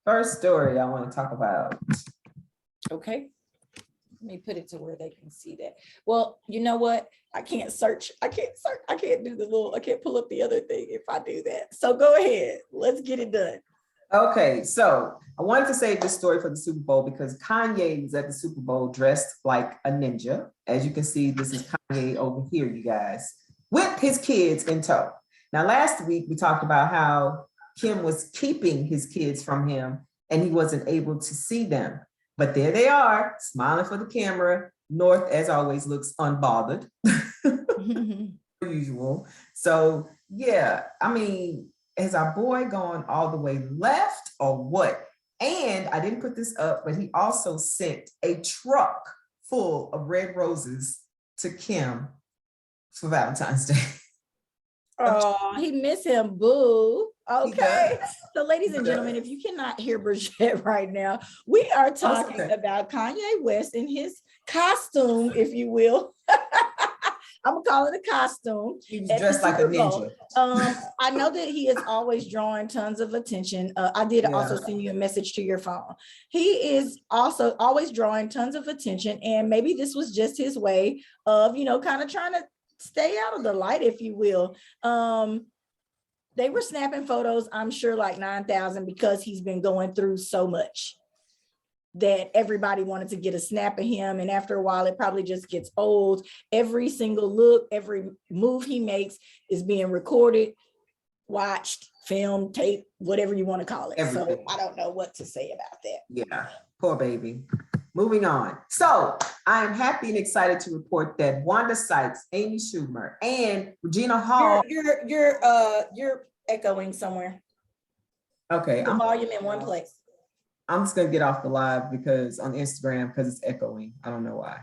[SPEAKER 2] First story I want to talk about.
[SPEAKER 1] Okay. Let me put it to where they can see that. Well, you know what? I can't search. I can't do the little, I can't pull up the other thing if I do that. So go ahead. Let's get it done.
[SPEAKER 2] Okay, so I wanted to save this story for the Super Bowl because Kanye was at the Super Bowl dressed like a ninja. As you can see, this is Kanye over here, you guys, with his kids in tow. Now, last week, we talked about how Kim was keeping his kids from him and he wasn't able to see them. But there they are, smiling for the camera. North, as always, looks unbothered, usual. So, yeah, I mean, is our boy going all the way left or what? And I didn't put this up, but he also sent a truck full of red roses to Kim for Valentine's Day.
[SPEAKER 1] Oh, he miss him, boo. Okay. So ladies and gentlemen, if you cannot hear Bridgett right now, we are talking about Kanye West in his costume, if you will. I'm gonna call it a costume.
[SPEAKER 2] He was dressed like a ninja.
[SPEAKER 1] I know that he is always drawing tons of attention. I did also send you a message to your phone. He is also always drawing tons of attention, and maybe this was just his way of, you know, kind of trying to stay out of the light, if you will. They were snapping photos, I'm sure like 9,000, because he's been going through so much that everybody wanted to get a snap of him. And after a while, it probably just gets old. Every single look, every move he makes is being recorded, watched, filmed, taped, whatever you want to call it. Everything. So I don't know what to say about that.
[SPEAKER 2] Yeah, poor baby. Moving on. So I am happy and excited to report that Wanda Sykes, Amy Schumer, and Regina Hall.
[SPEAKER 1] You're echoing somewhere.
[SPEAKER 2] Okay.
[SPEAKER 1] The volume in one place.
[SPEAKER 2] I'm just gonna get off the live because on Instagram, because it's echoing. I don't know why.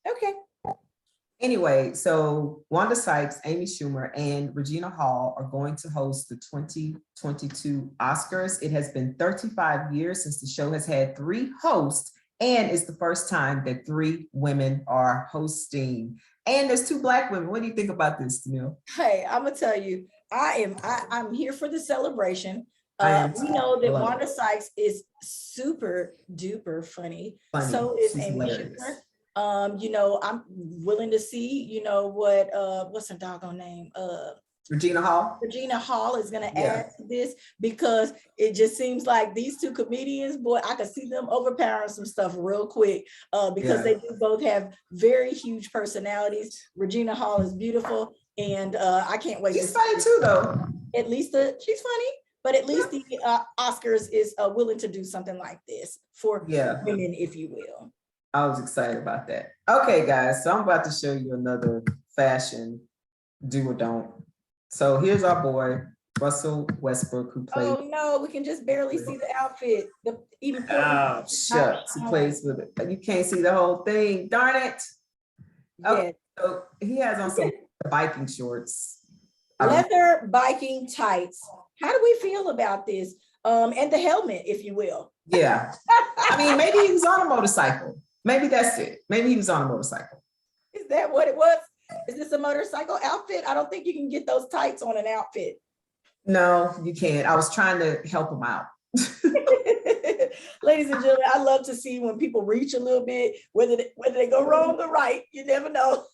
[SPEAKER 1] Okay.
[SPEAKER 2] Anyway, so Wanda Sykes, Amy Schumer, and Regina Hall are going to host the 2022 Oscars. It has been 35 years since the show has had 3 hosts, and it's the first time that 3 women are hosting. And there's 2 Black women. What do you think about this, Tennille?
[SPEAKER 1] Hey, I'm gonna tell you, I'm here for the celebration. We know that Wanda Sykes is super duper funny. So is Amy Schumer. You know, I'm willing to see, you know, what's her doggone name?
[SPEAKER 2] Regina Hall.
[SPEAKER 1] Regina Hall is going to add to this, because it just seems like these 2 comedians, boy, I could see them overpowering some stuff real quick, because they do both have very huge personalities. Regina Hall is beautiful, and I can't wait.
[SPEAKER 2] She's funny too, though.
[SPEAKER 1] At least she's funny. But at least the Oscars is willing to do something like this for women, if you will.
[SPEAKER 2] I was excited about that. Okay, guys, so I'm about to show you another fashion do or don't. So here's our boy, Russell Westbrook, who played.
[SPEAKER 1] Oh no, we can just barely see the outfit.
[SPEAKER 2] Oh, shucks. He plays with it. You can't see the whole thing. Darn it. Okay, so he has on some biking shorts.
[SPEAKER 1] Leather biking tights. How do we feel about this? And the helmet, if you will.
[SPEAKER 2] Yeah. I mean, maybe he was on a motorcycle. Maybe that's it. Maybe he was on a motorcycle.
[SPEAKER 1] Is that what it was? Is this a motorcycle outfit? I don't think you can get those tights on an outfit.
[SPEAKER 2] No, you can't. I was trying to help him out.
[SPEAKER 1] Ladies and gentlemen, I love to see when people reach a little bit, whether they go wrong or right, you never know.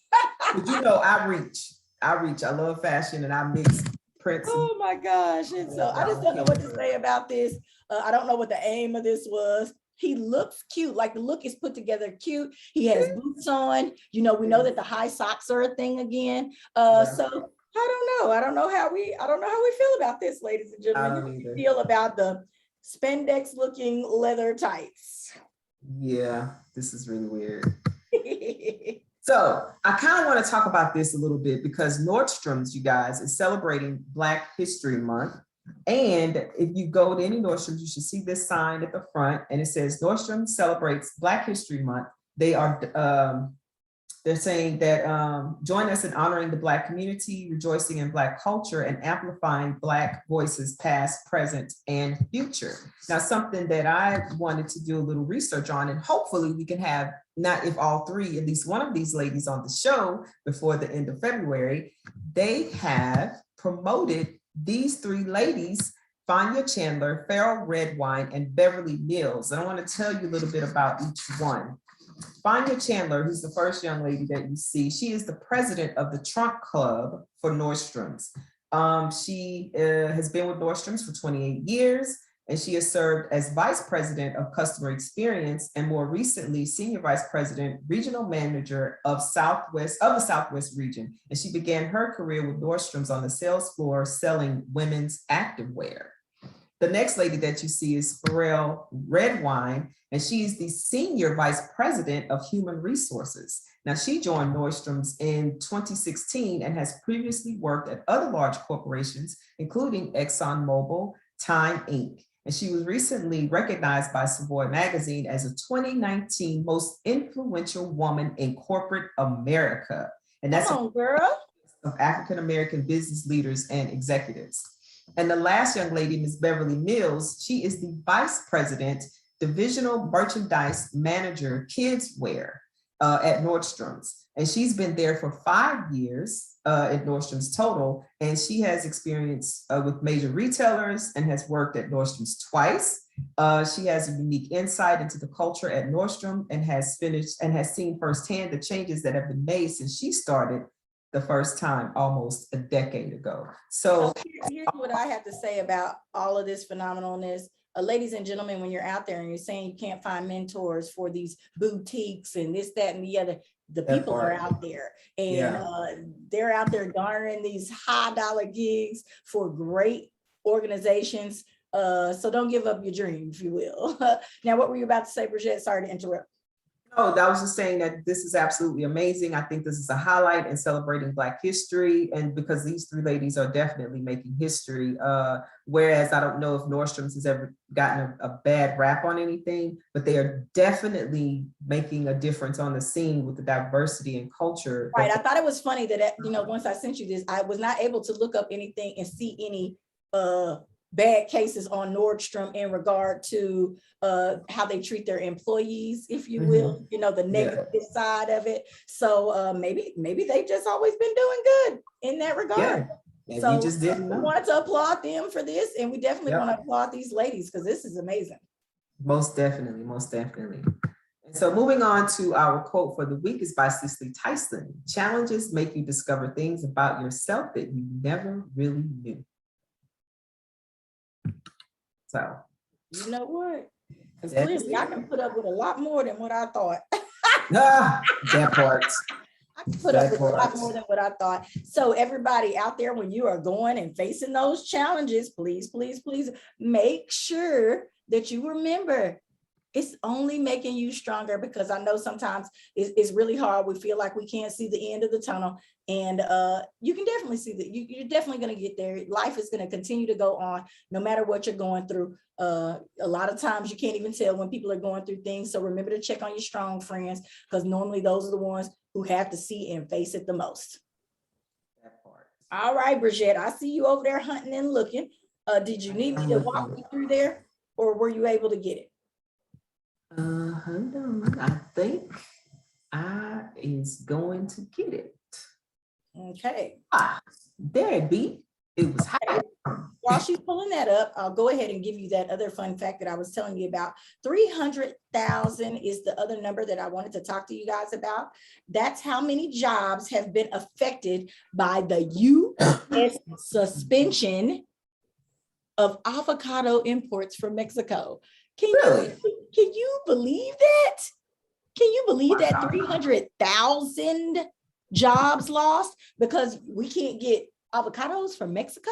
[SPEAKER 2] But you know, I reach. I love fashion and I mix prints.
[SPEAKER 1] Oh my gosh. And so I just don't know what to say about this. I don't know what the aim of this was. He looks cute. Like the look is put together cute. He has boots on. You know, we know that the high socks are a thing again. So I don't know how we feel about this, ladies and gentlemen. How do you feel about the spandex looking leather tights?
[SPEAKER 2] Yeah, this is really weird. So I kind of want to talk about this a little bit because Nordstrom's, you guys, is celebrating Black History Month. And if you go to any Nordstrom's, you should see this sign at the front, and it says Nordstrom celebrates Black History Month. They're saying that join us in honoring the Black community, rejoicing in Black culture, and amplifying Black voices past, present, and future. Now, something that I wanted to do a little research on, and hopefully we can have, not if all three, at least one of these ladies on the show before the end of February. They have promoted these three ladies, Fanya Chandler, Farrell Redwine, and Beverly Mills. And I want to tell you a little bit about each one. Fanya Chandler, who's the first young lady that you see, she is the president of the Trunk Club for Nordstrom's. She has been with Nordstrom's for 28 years, and she has served as vice president of customer experience and more recently, senior vice president, regional manager of the Southwest region. And she began her career with Nordstrom's on the sales floor selling women's activewear. The next lady that you see is Farrell Redwine, and she is the Senior Vice President of Human Resources. Now, she joined Nordstrom's in 2016 and has previously worked at other large corporations, including ExxonMobil, Time Inc. And she was recently recognized by Savoy Magazine as a 2019 most influential woman in corporate America. And that's
[SPEAKER 1] girl.
[SPEAKER 2] Of African-American business leaders and executives. And the last young lady, Ms. Beverly Mills, she is the Vice President, Divisional Merchandise Manager, Kids Wear at Nordstrom's. And she's been there for 5 years at Nordstrom's total. And she has experience with major retailers and has worked at Nordstrom's twice. She has a unique insight into the culture at Nordstrom and has seen firsthand the changes that have been made since she started the first time almost a decade ago. So
[SPEAKER 1] here's what I have to say about all of this phenomenalness. Ladies and gentlemen, when you're out there and you're saying you can't find mentors for these boutiques and this, that, and the other, the people are out there, and they're out there garnering these high dollar gigs for great organizations. So don't give up your dream, if you will. Now, what were you about to say, Bridgett? Sorry to interrupt.
[SPEAKER 2] Oh, I was just saying that this is absolutely amazing. I think this is a highlight in celebrating Black history, and because these three ladies are definitely making history. Whereas I don't know if Nordstrom's has ever gotten a bad rap on anything, but they are definitely making a difference on the scene with the diversity and culture.
[SPEAKER 1] Right. I thought it was funny that, once I sent you this, I was not able to look up anything and see any bad cases on Nordstrom in regard to how they treat their employees, if you will, the negative side of it. So maybe they've just always been doing good in that regard.
[SPEAKER 2] Yeah.
[SPEAKER 1] So
[SPEAKER 2] we just didn't know.
[SPEAKER 1] We wanted to applaud them for this, and we definitely want to applaud these ladies because this is amazing.
[SPEAKER 2] Most definitely, most definitely. And so moving on to our quote for the week is by Cicely Tyson. Challenges make you discover things about yourself that you never really knew. So,
[SPEAKER 1] you know what? Because clearly I can put up with a lot more than what I thought.
[SPEAKER 2] That part.
[SPEAKER 1] I can put up with a lot more than what I thought. So everybody out there, when you are going and facing those challenges, please, please, please make sure that you remember it's only making you stronger, because I know sometimes it's really hard. We feel like we can't see the end of the tunnel, and you can definitely see that you're definitely going to get there. Life is going to continue to go on no matter what you're going through. A lot of times you can't even tell when people are going through things. So remember to check on your strong friends, because normally those are the ones who have to see and face it the most.
[SPEAKER 2] That part.
[SPEAKER 1] All right, Bridgett, I see you over there hunting and looking. Did you need me to walk you through there, or were you able to get it?
[SPEAKER 2] Hold on. I think I is going to get it.
[SPEAKER 1] Okay.
[SPEAKER 2] There it be. It was hot.
[SPEAKER 1] While she's pulling that up, I'll go ahead and give you that other fun fact that I was telling you about. 300,000 is the other number that I wanted to talk to you guys about. That's how many jobs have been affected by the U.S. suspension of avocado imports from Mexico. Can you believe that? Can you believe that 300,000 jobs lost because we can't get avocados from Mexico?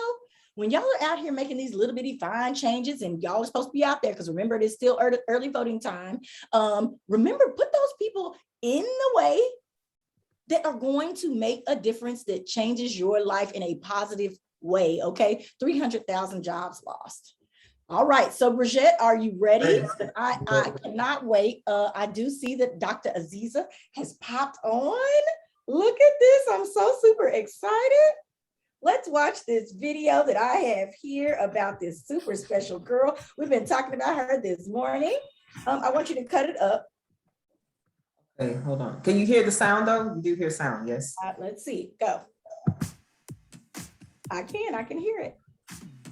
[SPEAKER 1] When y'all are out here making these little bitty fine changes, and y'all are supposed to be out there, because remember, it is still early voting time. Remember, put those people in the way that are going to make a difference that changes your life in a positive way, okay? 300,000 jobs lost. All right, so Bridgett, are you ready? I cannot wait. I do see that Dr. Aziza has popped on. Look at this, I'm so super excited. Let's watch this video that I have here about this super special girl. We've been talking about her this morning. I want you to cut it up.
[SPEAKER 2] Okay, hold on. Can you hear the sound though? You do hear sound, yes?
[SPEAKER 1] Let's see, go. I can hear it.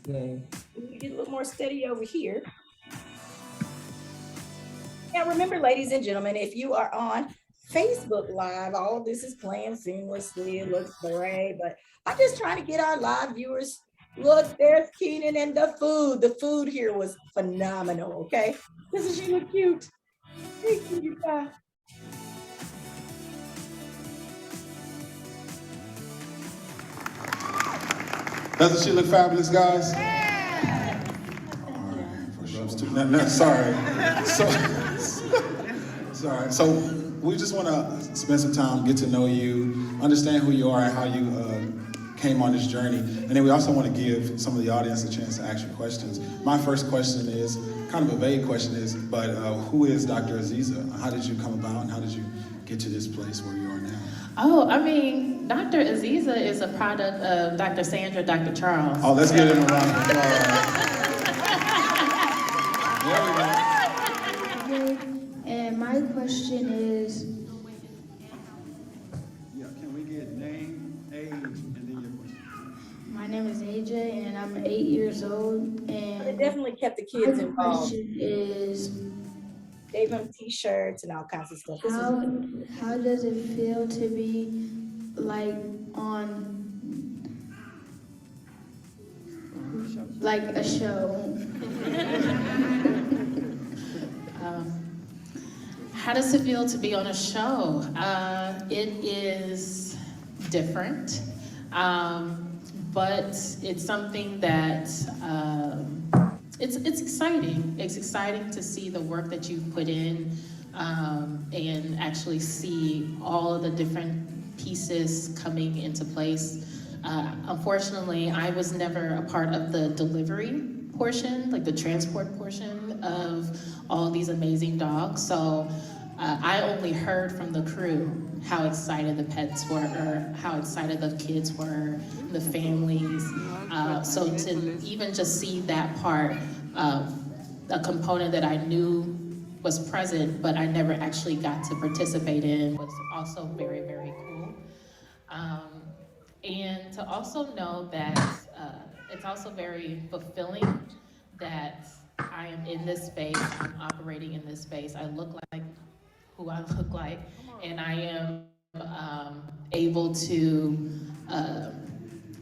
[SPEAKER 2] Yay.
[SPEAKER 1] We get a little more steady over here. Now remember, ladies and gentlemen, if you are on Facebook Live, all of this is playing seamlessly. It looks great, but I'm just trying to get our live viewers. Look, there's Keenan and the food. The food here was phenomenal, okay? Doesn't she look cute? Thank you, guys.
[SPEAKER 3] Doesn't she look fabulous, guys? Yeah. No, sorry. Sorry. So we just want to spend some time, get to know you, understand who you are and how you came on this journey. And then we also want to give some of the audience a chance to ask you questions. My first question is, kind of a vague question is, but who is Dr. Aziza? How did you come about and how did you get to this place where you are now?
[SPEAKER 4] Oh, I mean, Dr. Aziza is a product of Dr. Sandra, Dr. Charles.
[SPEAKER 3] Oh, let's give him a round of applause. There we go.
[SPEAKER 5] And my question is,
[SPEAKER 3] Yeah, can we get name, age, and then your question?
[SPEAKER 5] my name is AJ and I'm 8 years old.
[SPEAKER 1] It
[SPEAKER 5] And
[SPEAKER 1] definitely kept the kids
[SPEAKER 5] my
[SPEAKER 1] involved.
[SPEAKER 5] question is,
[SPEAKER 1] Gave them t-shirts and all kinds of stuff.
[SPEAKER 5] how does it feel to be like on like a show?
[SPEAKER 4] How does it feel to be on a show? It is different, but it's something that it's exciting. It's exciting to see the work that you've put in and actually see all of the different pieces coming into place. Unfortunately, I was never a part of the delivery portion, like the transport portion of all these amazing dogs. So I only heard from the crew how excited the pets were, or how excited the kids were, the families. So to even just see that part of a component that I knew was present, but I never actually got to participate in, was also very, very cool. And to also know that it's also very fulfilling that I am in this space, I'm operating in this space, I look like who I look like, and I am able to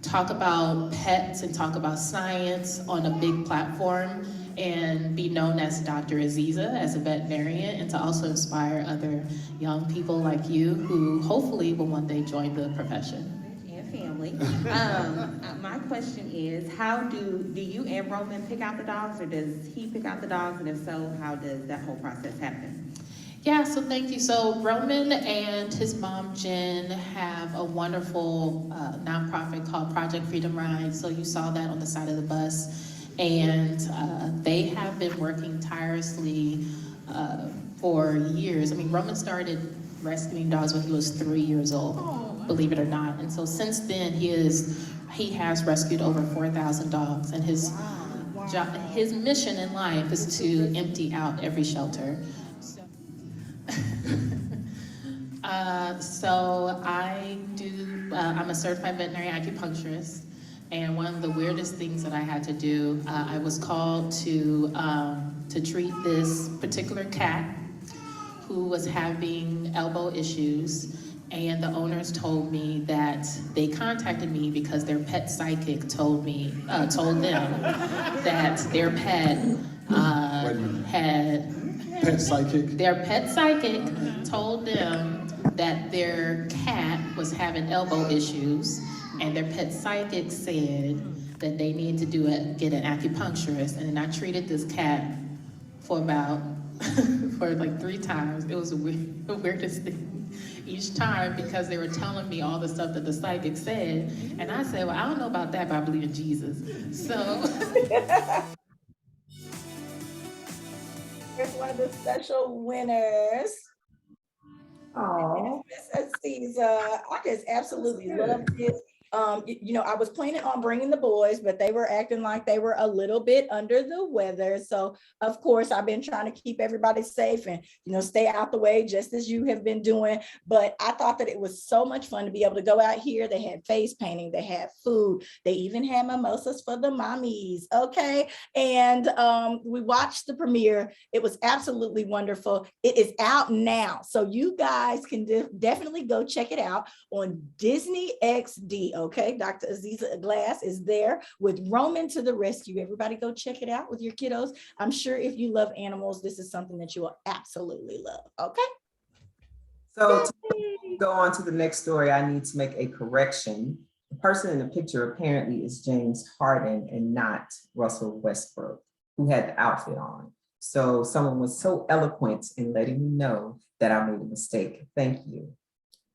[SPEAKER 4] talk about pets and talk about science on a big platform and be known as Dr. Aziza, as a veterinarian, and to also inspire other young people like you who hopefully will one day join the profession.
[SPEAKER 1] Yes,
[SPEAKER 6] family. My question is, how do you and Roman pick out the dogs, or does he pick out the dogs? And if so, how does that whole process happen?
[SPEAKER 4] Yeah, so thank you. So Roman and his mom, Jen, have a wonderful nonprofit called Project Freedom Ride. So you saw that on the side of the bus. And they have been working tirelessly for years. I mean, Roman started rescuing dogs when he was 3 years old, believe it or not. And so since then, he has rescued over 4,000 dogs. And his mission in life is to empty out every shelter. So I'm a certified veterinary acupuncturist, and one of the weirdest things that I had to do, I was called to treat this particular cat who was having elbow issues, and the owners told me that they contacted me because their pet psychic told them that their pet had...
[SPEAKER 3] Pet psychic?
[SPEAKER 4] Their pet psychic told them that their cat was having elbow issues, and their pet psychic said that they needed to get an acupuncturist. And then I treated this cat for like 3 times. It was the weirdest thing each time, because they were telling me all the stuff that the psychic said. And I said, well, I don't know about that, but I believe in Jesus. So...
[SPEAKER 1] Here's one of the special winners.
[SPEAKER 2] Oh,
[SPEAKER 1] Miss Aziza, I just absolutely love this. I was planning on bringing the boys, but they were acting like they were a little bit under the weather. So of course, I've been trying to keep everybody safe and, stay out the way, just as you have been doing. But I thought that it was so much fun to be able to go out here. They had face painting, they had food, they even had mimosas for the mommies. Okay. And we watched the premiere. It was absolutely wonderful. It is out now. So you guys can definitely go check it out on Disney XD. Okay, Dr. Aziza Glass is there with Roman to the rescue. Everybody go check it out with your kiddos. I'm sure if you love animals, this is something that you will absolutely love. Okay.
[SPEAKER 2] so to go on to the next story, I need to make a correction. The person in the picture apparently is James Harden and not Russell Westbrook, who had the outfit on. So someone was so eloquent in letting me know that I made a mistake. Thank you.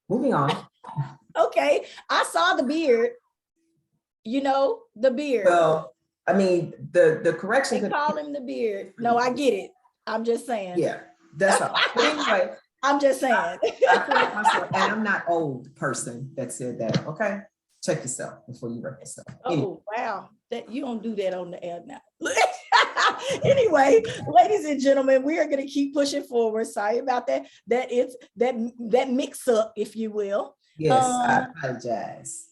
[SPEAKER 2] Moving on.
[SPEAKER 1] Okay, I saw the beard. The beard.
[SPEAKER 2] Well, I mean, the correction.
[SPEAKER 1] They call him the beard. No, I get it. I'm just saying.
[SPEAKER 2] Yeah, that's all. But anyway,
[SPEAKER 1] I'm just saying.
[SPEAKER 2] I correct myself, and I'm not old person that said that. Okay, check yourself before you wreck yourself.
[SPEAKER 1] Oh, wow. That you don't do that on the air now. Anyway, ladies and gentlemen, we are going to keep pushing forward. Sorry about that. That mix up, if you will.
[SPEAKER 2] Yes, I apologize.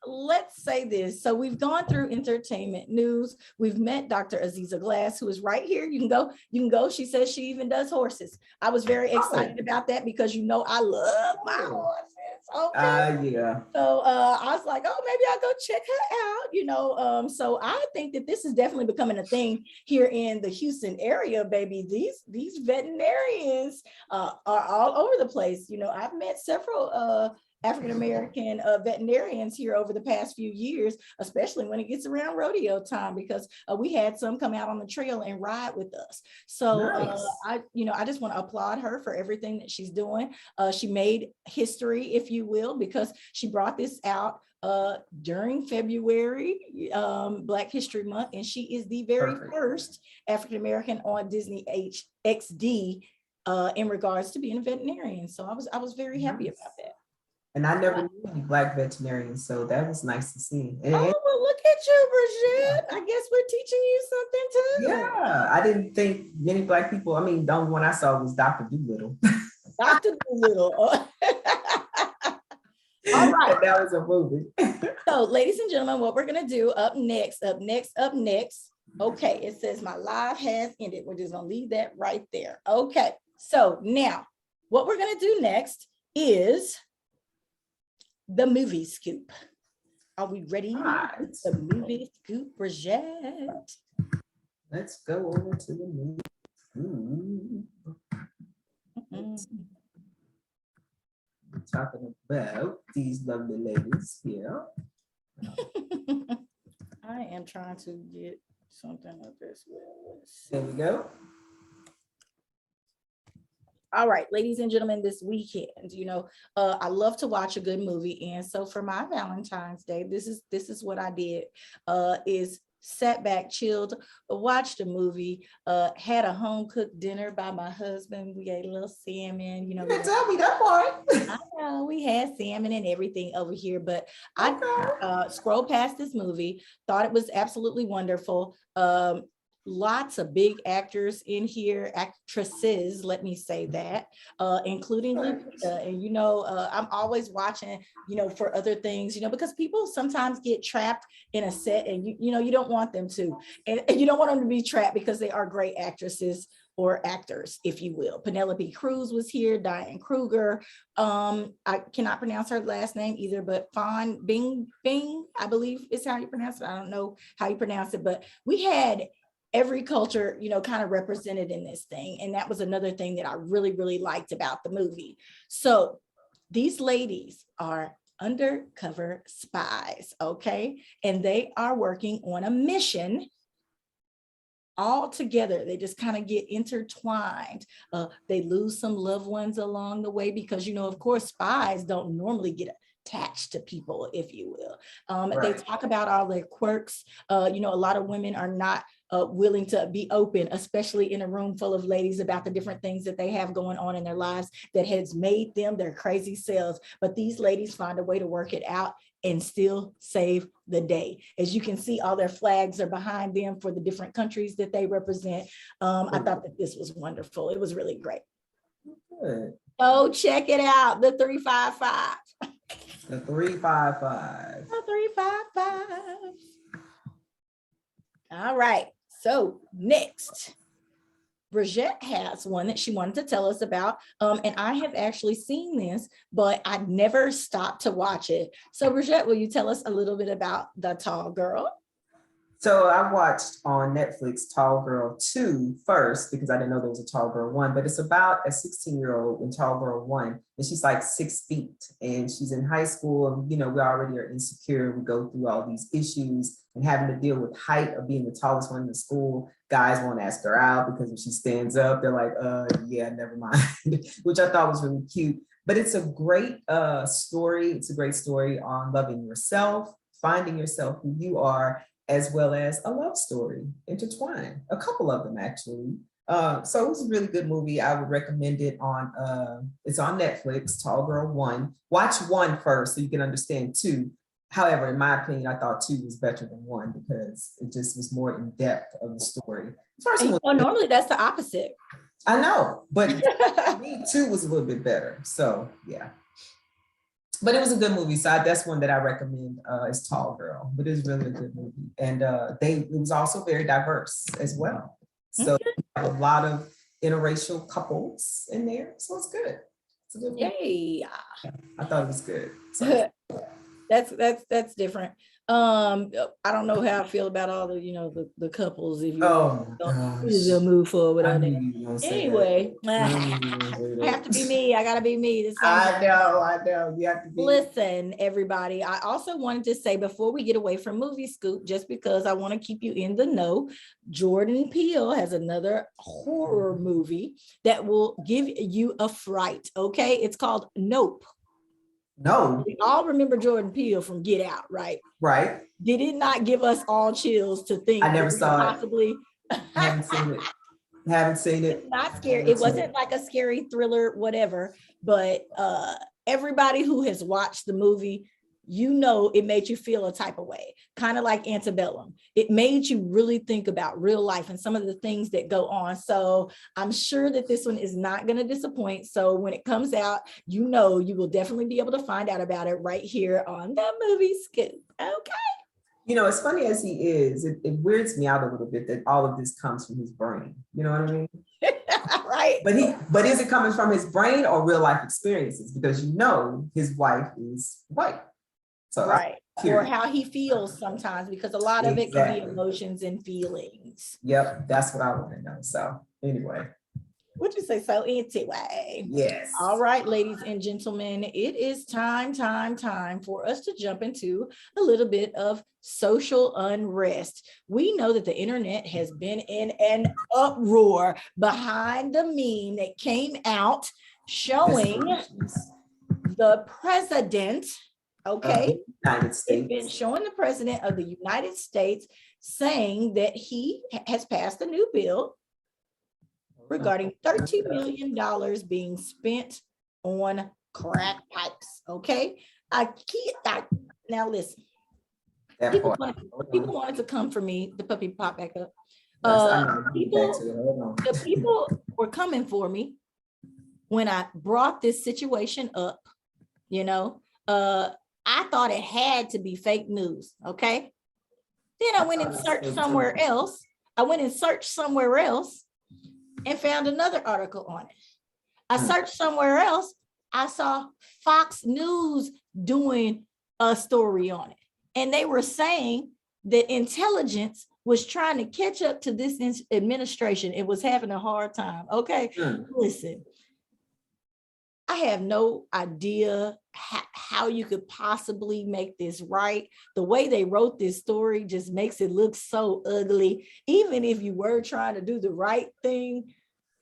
[SPEAKER 1] Let's say this. So we've gone through entertainment news. We've met Dr. Aziza Glass, who is right here. You can go. She says she even does horses. I was very excited about that because I love my horses. Okay.
[SPEAKER 2] Yeah.
[SPEAKER 1] So I was like, oh, maybe I'll go check her out. So I think that this is definitely becoming a thing here in the Houston area, baby. These veterinarians are all over the place. I've met several African-American veterinarians here over the past few years, especially when it gets around rodeo time, because we had some come out on the trail and ride with us. So nice. I just want to applaud her for everything that she's doing. She made history, if you will, because she brought this out during February, Black History Month, and she is the very first African-American on Disney XD in regards to being a veterinarian. So I was very happy about that.
[SPEAKER 2] And I never knew any Black veterinarians, so that was nice to see.
[SPEAKER 1] Oh, well, look at you, Bridgett. I guess we're teaching you something too.
[SPEAKER 2] Yeah, I didn't think many Black people, the only one I saw was Dr. Doolittle.
[SPEAKER 1] Dr. Doolittle. All right.
[SPEAKER 2] That was a movie.
[SPEAKER 1] So, ladies and gentlemen, what we're going to do up next. Okay, it says my live has ended. We're just going to leave that right there. Okay, so now what we're going to do next is the movie scoop. Are we ready?
[SPEAKER 2] Right.
[SPEAKER 1] The movie scoop, Bridgett.
[SPEAKER 2] Let's go over to the movie scoop. talking about these lovely ladies here.
[SPEAKER 1] I am trying to get something of this.
[SPEAKER 2] There we go.
[SPEAKER 1] All right, ladies and gentlemen, this weekend, I love to watch a good movie. And so for my Valentine's Day, this is what I did, is sat back, chilled, watched a movie, had a home cooked dinner by my husband. We ate a little salmon,
[SPEAKER 2] You didn't tell me that part.
[SPEAKER 1] I know we had salmon and everything over here, but I scrolled past this movie, thought it was absolutely wonderful. Lots of big actors in here, actresses, let me say that, including Lupita. And, I'm always watching, for other things, because people sometimes get trapped in a set and, you don't want them to. And you don't want them to be trapped because they are great actresses or actors, if you will. Penelope Cruz was here, Diane Kruger. I cannot pronounce her last name either, but Fawn Bing, I believe is how you pronounce it. I don't know how you pronounce it, but we had every culture, kind of represented in this thing. And that was another thing that I really, really liked about the movie. So these ladies are undercover spies, okay? And they are working on a mission all together. They just kind of get intertwined. They lose some loved ones along the way because, of course, spies don't normally get attached to people, if you will. Right. They talk about all their quirks. A lot of women are not willing to be open, especially in a room full of ladies, about the different things that they have going on in their lives that has made them their crazy selves. But these ladies find a way to work it out and still save the day. As you can see, all their flags are behind them for the different countries that they represent. I thought that this was wonderful. It was really great.
[SPEAKER 2] Good.
[SPEAKER 1] Oh, check it out, the 355.
[SPEAKER 2] The 355.
[SPEAKER 1] The 355. All right. So next, Bridgett has one that she wanted to tell us about. And I have actually seen this, but I never stopped to watch it. So Bridgett, will you tell us a little bit about The Tall Girl?
[SPEAKER 2] So I watched on Netflix Tall Girl 2 first because I didn't know there was a Tall Girl 1, but it's about a 16-year-old in Tall Girl 1, and she's like 6 feet and she's in high school. And, we already are insecure. We go through all these issues and having to deal with height of being the tallest one in the school. Guys won't ask her out because if she stands up, they're like, yeah, never mind, which I thought was really cute. But it's a great story. It's a great story on loving yourself, finding yourself who you are, as well as a love story intertwined, a couple of them actually. So it was a really good movie. I would recommend it it's on Netflix, Tall Girl 1. Watch 1 first so you can understand 2. However, in my opinion, I thought 2 was better than 1 because it just was more in depth of the story.
[SPEAKER 1] Normally that's the opposite.
[SPEAKER 2] I know, but for me, 2 was a little bit better. So yeah. But it was a good movie. So that's one that I recommend is Tall Girl, but it's really a good movie. And it was also very diverse as well. So we have a lot of interracial couples in there. So it's good. It's a good movie.
[SPEAKER 1] Yay.
[SPEAKER 2] I thought it was good. So.
[SPEAKER 1] That's different. I don't know how I feel about all the the couples. If you don't move forward on it. Anyway, I have to be me. I gotta be me.
[SPEAKER 2] I know. You have to be.
[SPEAKER 1] Listen, everybody. I also wanted to say before we get away from Movie Scoop, just because I want to keep you in the know, Jordan Peele has another horror movie that will give you a fright. Okay, it's called Nope.
[SPEAKER 2] No.
[SPEAKER 1] We all remember Jordan Peele from Get Out, right?
[SPEAKER 2] Right.
[SPEAKER 1] Did it not give us all chills to think?
[SPEAKER 2] I never saw
[SPEAKER 1] possibly...
[SPEAKER 2] it. I haven't seen it.
[SPEAKER 1] It's not scary. It wasn't like a scary thriller, whatever. But everybody who has watched the movie, it made you feel a type of way, kind of like Antebellum. It made you really think about real life and some of the things that go on. So I'm sure that this one is not going to disappoint. So when it comes out, you will definitely be able to find out about it right here on the Movie Scoop. Okay.
[SPEAKER 2] As funny as he is, it weirds me out a little bit that all of this comes from his brain. You know what I mean?
[SPEAKER 1] Right.
[SPEAKER 2] But is it coming from his brain or real life experiences? Because his wife is white. So
[SPEAKER 1] right. Or how he feels sometimes, because a lot of it can be emotions and feelings.
[SPEAKER 2] Yep, that's what I want to know. So anyway.
[SPEAKER 1] What'd you say? So anyway.
[SPEAKER 2] Yes.
[SPEAKER 1] All right, ladies and gentlemen, it is time for us to jump into a little bit of social unrest. We know that the internet has been in an uproar behind the meme that came out showing the president, okay?
[SPEAKER 2] United
[SPEAKER 1] It's been
[SPEAKER 2] States.
[SPEAKER 1] showing the president of the United States saying that he has passed a new bill regarding $13 million being spent on crack pipes, okay? Now listen, people wanted to come for me. The puppy popped back up. The people were coming for me when I brought this situation up, you know. I thought it had to be fake news, okay? Then I went and searched somewhere else. And found another article on it. I searched somewhere else. I saw Fox News doing a story on it. And they were saying that intelligence was trying to catch up to this administration. It was having a hard time. Okay, listen, I have no idea how you could possibly make this right. The way they wrote this story just makes it look so ugly. Even if you were trying to do the right thing,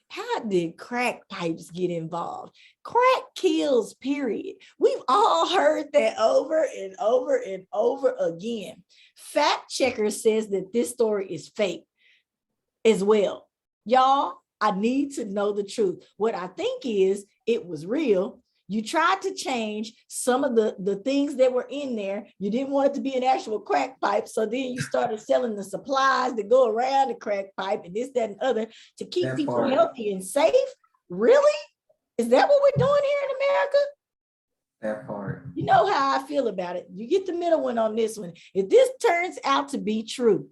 [SPEAKER 1] how did crack pipes get involved? Crack kills, period. We've all heard that over and over and over again. Fact Checker says that this story is fake as well. Y'all, I need to know the truth. What I think is it was real. You tried to change some of the things that were in there. You didn't want it to be an actual crack pipe. So then you started selling the supplies that go around the crack pipe and this, that, and other to keep people healthy and safe. Really? Is that what we're doing here in America?
[SPEAKER 2] That part.
[SPEAKER 1] You know how I feel about it. You get the middle one on this one. If this turns out to be true,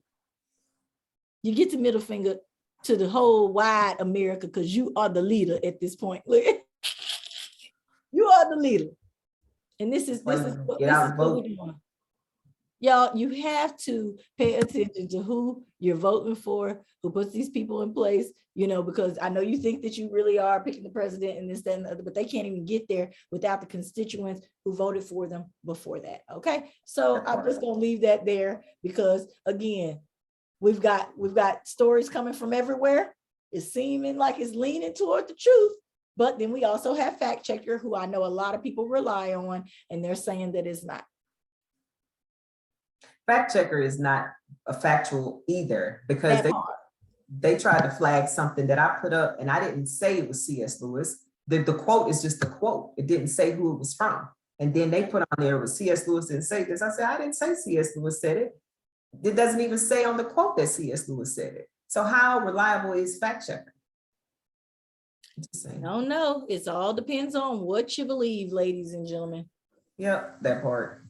[SPEAKER 1] you get the middle finger to the whole wide America because you are the leader at this point. You are the leader. And this is what we're doing. Y'all, you have to pay attention to who you're voting for, who puts these people in place, you know, because I know you think that you really are picking the president and this, that, and the other, but they can't even get there without the constituents who voted for them before that, okay? So I'm just gonna leave that there because again, we've got stories coming from everywhere. It's seeming like it's leaning toward the truth. But then we also have Fact Checker, who I know a lot of people rely on, and they're saying that it's not.
[SPEAKER 2] Fact Checker is not a factual either because they tried to flag something that I put up and I didn't say it was C.S. Lewis. The quote is just a quote. It didn't say who it was from. And then they put on there was C.S. Lewis didn't say this. I said, I didn't say C.S. Lewis said it. It doesn't even say on the quote that C.S. Lewis said it. So how reliable is Fact Checker?
[SPEAKER 1] No, no, it all depends on what you believe, ladies and gentlemen.
[SPEAKER 2] Yep, that part.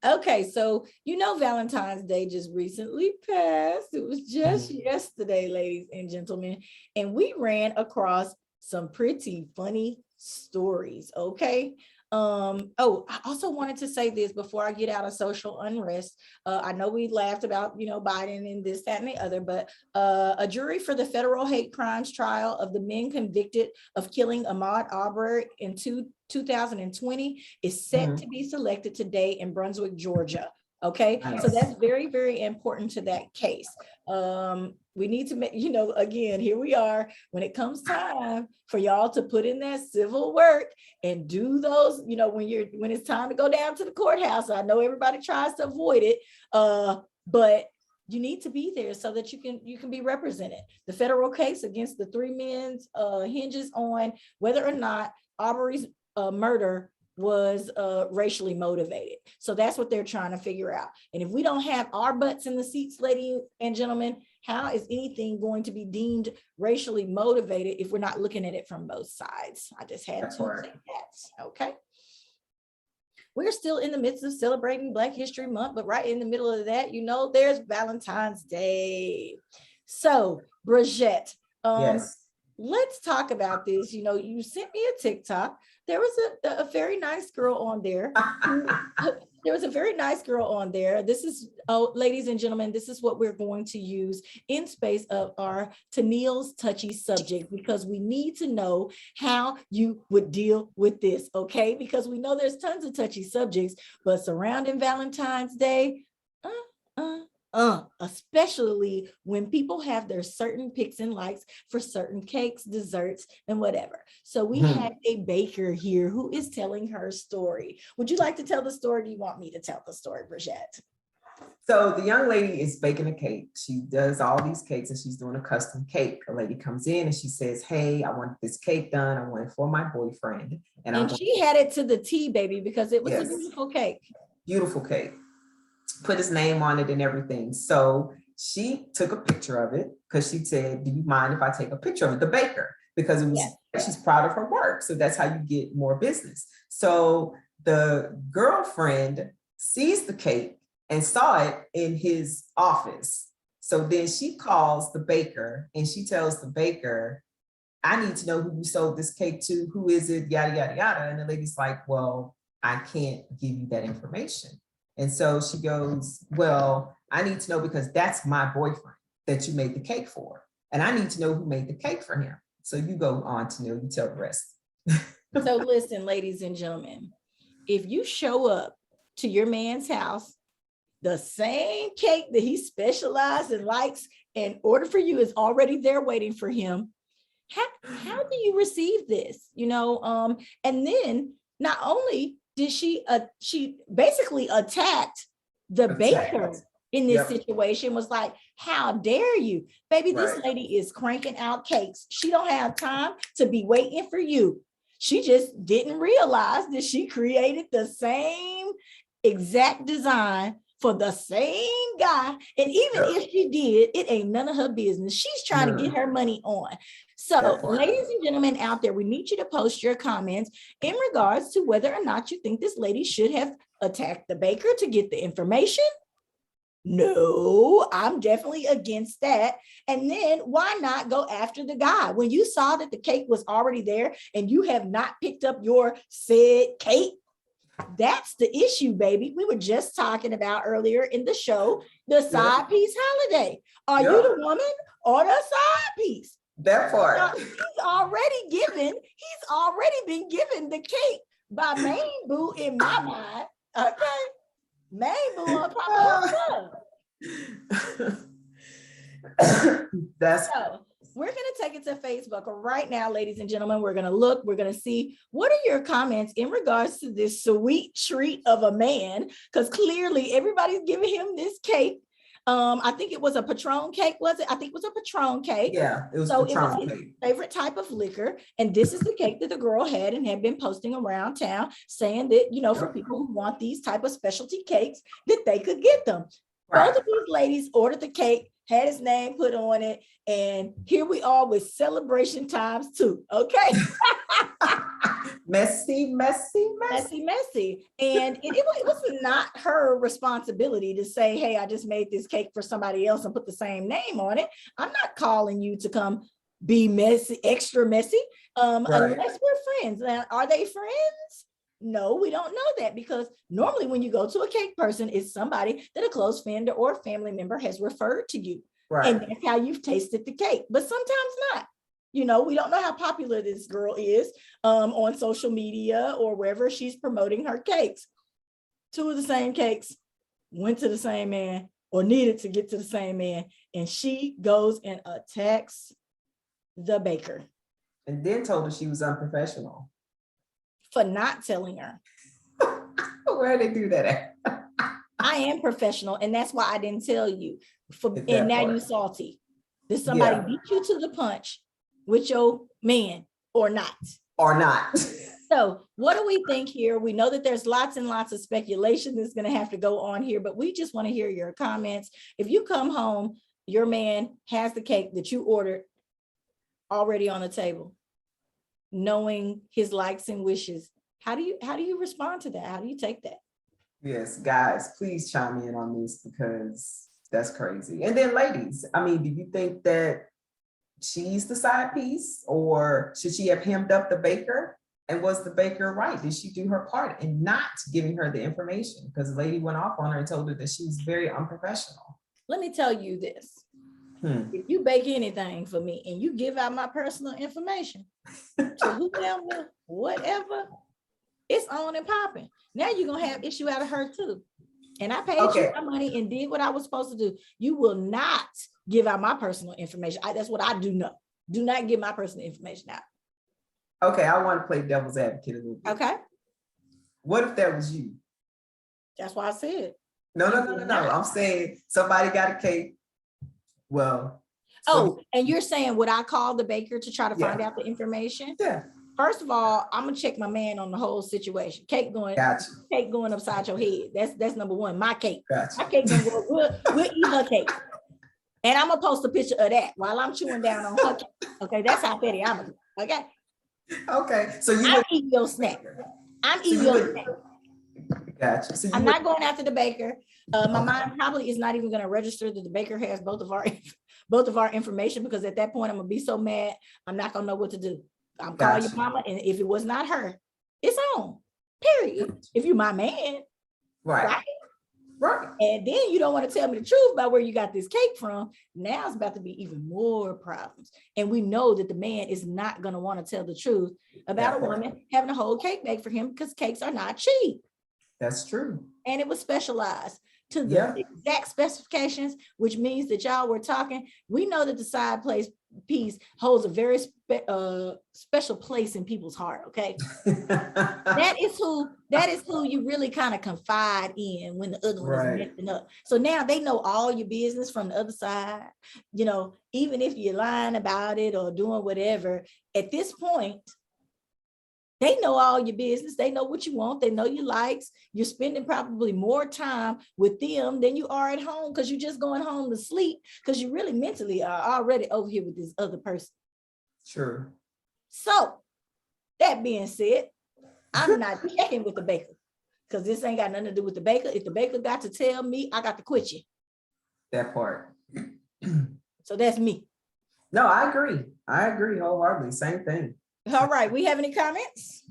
[SPEAKER 1] Okay, so you know Valentine's Day just recently passed. It was just yesterday, ladies and gentlemen, and we ran across some pretty funny stories, okay? Oh, I also wanted to say this before I get out of social unrest. I know we laughed about, you know, Biden and this, that, and the other, but a jury for the federal hate crimes trial of the men convicted of killing Ahmaud Arbery in 2020 is set to be selected today in Brunswick, Georgia. Okay, nice. So that's very, very important to that case. We need to make, you know, again, here we are when it comes time for y'all to put in that civil work and do those, you know, when it's time to go down to the courthouse. I know everybody tries to avoid it, but you need to be there so that you can be represented. The federal case against the three men hinges on whether or not Arbery's murder was racially motivated. So that's what they're trying to figure out. And if we don't have our butts in the seats, ladies and gentlemen, how is anything going to be deemed racially motivated if we're not looking at it from both sides? I just had to say that, okay? We're still in the midst of celebrating Black History Month, but right in the middle of that, you know, there's Valentine's Day. So, Bridgett,
[SPEAKER 2] yes.
[SPEAKER 1] Let's talk about this. You know, you sent me a TikTok. There was a very nice girl on there there was a very nice girl on there. This is, oh, ladies and gentlemen, this is what we're going to use in space of our Tennille's touchy subject, because we need to know how you would deal with this, okay? Because we know there's tons of touchy subjects, but surrounding Valentine's Day, especially when people have their certain picks and likes for certain cakes, desserts, and whatever. So we have a baker here who is telling her story. Would you like to tell the story? Or do you want me to tell the story, Bridgett?
[SPEAKER 2] So the young lady is baking a cake. She does all these cakes and she's doing a custom cake. A lady comes in and she says, hey, I want this cake done. I want it for my boyfriend.
[SPEAKER 1] And she had it to the T, baby, because it was a beautiful cake.
[SPEAKER 2] Beautiful cake. Put his name on it and everything. So she took a picture of it because she said, do you mind if I take a picture of it? The baker, because it was, she's proud of her work. So that's how you get more business. So the girlfriend sees the cake and saw it in his office. So then she calls the baker and she tells the baker, I need to know who you sold this cake to. Who is it? Yada, yada, yada. And the lady's like, well, I can't give you that information. And so she goes, well, I need to know because that's my boyfriend that you made the cake for. And I need to know who made the cake for him. So you go on to know, you tell the rest.
[SPEAKER 1] So listen, ladies and gentlemen, if you show up to your man's house, the same cake that he specializes and likes and order for you is already there waiting for him. How do you receive this? You know, and then not only did she basically attacked the baker in this situation, was like, how dare you, baby? This lady is cranking out cakes. She don't have time to be waiting for you. She just didn't realize that she created the same exact design for the same guy. And even if she did, it ain't none of her business. She's trying to get her money on. So ladies and gentlemen out there, we need you to post your comments in regards to whether or not you think this lady should have attacked the baker to get the information. No, I'm definitely against that. And then why not go after the guy? When you saw that the cake was already there and you have not picked up your said cake, that's the issue, baby. We were just talking about earlier in the show, the side piece holiday. Are you the woman or the side piece?
[SPEAKER 2] That part.
[SPEAKER 1] Now, he's already been given the cake by main boo in my mind. Okay. Main boo on top of her.
[SPEAKER 2] That's
[SPEAKER 1] so we're going to take it to Facebook right now, ladies and gentlemen. We're going to look, we're going to see what are your comments in regards to this sweet treat of a man, because clearly everybody's giving him this cake. I think it was a Patron cake, was it? I think it was a Patron cake.
[SPEAKER 2] Yeah, it was
[SPEAKER 1] so
[SPEAKER 2] Patron
[SPEAKER 1] it was
[SPEAKER 2] cake.
[SPEAKER 1] his favorite type of liquor. And this is the cake that the girl had and had been posting around town saying that, you know, for people who want these type of specialty cakes, that they could get them. Both of these ladies ordered the cake, had his name put on it, and here we are with celebration times 2. Okay.
[SPEAKER 2] Messy.
[SPEAKER 1] And it was not her responsibility to say, hey, I just made this cake for somebody else and put the same name on it. I'm not calling you to come be messy, extra messy, unless we're friends. Now, are they friends? No, we don't know that, because normally when you go to a cake person, it's somebody that a close friend or family member has referred to you. And that's how you've tasted the cake, but sometimes not. You know, we don't know how popular this girl is on social media or wherever she's promoting her cakes. 2 of the same cakes went to the same man or needed to get to the same man. And she goes and attacks the baker.
[SPEAKER 2] And then told her she was unprofessional.
[SPEAKER 1] For not telling her.
[SPEAKER 2] Where did they do that at?
[SPEAKER 1] I am professional, and that's why I didn't tell you. And now you salty. Did somebody beat you to the punch with your man or not?
[SPEAKER 2] Or not.
[SPEAKER 1] So what do we think here? We know that there's lots and lots of speculation that's going to have to go on here, but we just want to hear your comments. If you come home, your man has the cake that you ordered already on the table, knowing his likes and wishes, how do you respond to that? How do you take that?
[SPEAKER 2] Yes, guys, please chime in on this, because that's crazy. And then ladies, I mean, do you think that she's the side piece, or should she have hemmed up the baker? And was the baker right? Did she do her part in not giving her the information? Because the lady went off on her and told her that she was very unprofessional.
[SPEAKER 1] Let me tell you this. If you bake anything for me and you give out my personal information to whoever, whatever, it's on and popping. Now you're gonna have issue out of her too. And I paid you my money and did what I was supposed to do. You will not give out my personal information. That's what I do know. Do not give my personal information out.
[SPEAKER 2] Okay, I want to play devil's advocate a little bit.
[SPEAKER 1] Okay.
[SPEAKER 2] What if that was you?
[SPEAKER 1] That's why I said.
[SPEAKER 2] No. I'm saying somebody got a cake. Well.
[SPEAKER 1] And you're saying would I call the baker to try to find out the information?
[SPEAKER 2] Yeah.
[SPEAKER 1] First of all, I'm gonna check my man on the whole situation. Cake going upside your head. That's number one. My cake. My cake gonna go, we'll eat her cake. And I'm gonna post a picture of that while I'm chewing down on her cake. Okay, that's how petty I'm gonna do. Okay.
[SPEAKER 2] Okay. So
[SPEAKER 1] I'm eating your snack. I'm eating your snack.
[SPEAKER 2] Gotcha. So
[SPEAKER 1] I'm not going after the baker. My mind probably is not even going to register that the baker has both of our information, because at that point I'm gonna be so mad I'm not gonna know what to do. I'm calling your mama, and if it was not her, it's on. Period. If you're my man, right. And then you don't want to tell me the truth about where you got this cake from. Now it's about to be even more problems. And we know that the man is not going to want to tell the truth about a woman having a whole cake baked for him, because cakes are not cheap.
[SPEAKER 2] That's true.
[SPEAKER 1] And it was specialized to the exact specifications, which means that y'all were talking. We know that the side piece holds a very special place in people's heart. Okay. that is who you really kind of confide in when the other one is messing up. So now they know all your business from the other side. You know, even if you're lying about it or doing whatever, at this point, they know all your business. They know what you want. They know your likes. You're spending probably more time with them than you are at home, because you're just going home to sleep, because you really mentally are already over here with this other person.
[SPEAKER 2] Sure.
[SPEAKER 1] So that being said, I'm not checking with the baker, because this ain't got nothing to do with the baker. If the baker got to tell me, I got to quit you.
[SPEAKER 2] That part.
[SPEAKER 1] So that's me.
[SPEAKER 2] No, I agree. I agree wholeheartedly. Same thing.
[SPEAKER 1] All right. We have any comments?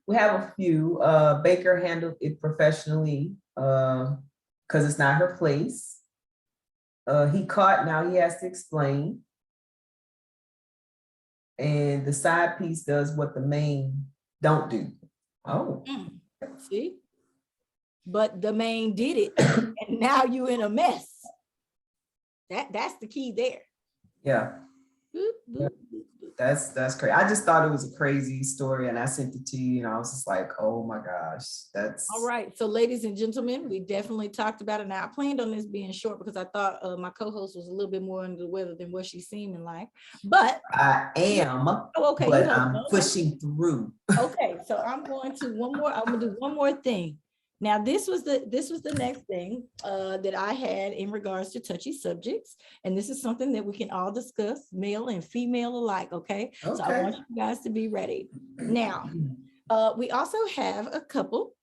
[SPEAKER 2] We have a few. Baker handled it professionally because it's not her place. He caught, now he has to explain. And the side piece does what the main don't do. Oh.
[SPEAKER 1] See? But the main did it, and now you in a mess. That's the key there.
[SPEAKER 2] Yeah. That's crazy. I just thought it was a crazy story, and I sent it to you, and I was just like, oh my gosh, that's
[SPEAKER 1] all right. So ladies and gentlemen, we definitely talked about it. Now I planned on this being short because I thought my co-host was a little bit more under the weather than what she's seeming like, but
[SPEAKER 2] I am.
[SPEAKER 1] Okay,
[SPEAKER 2] but I'm pushing through.
[SPEAKER 1] Okay, so I'm gonna do one more thing. Now, this was the next thing that I had in regards to touchy subjects. And this is something that we can all discuss, male and female alike, okay? So I want you guys to be ready. Now, we also have a couple,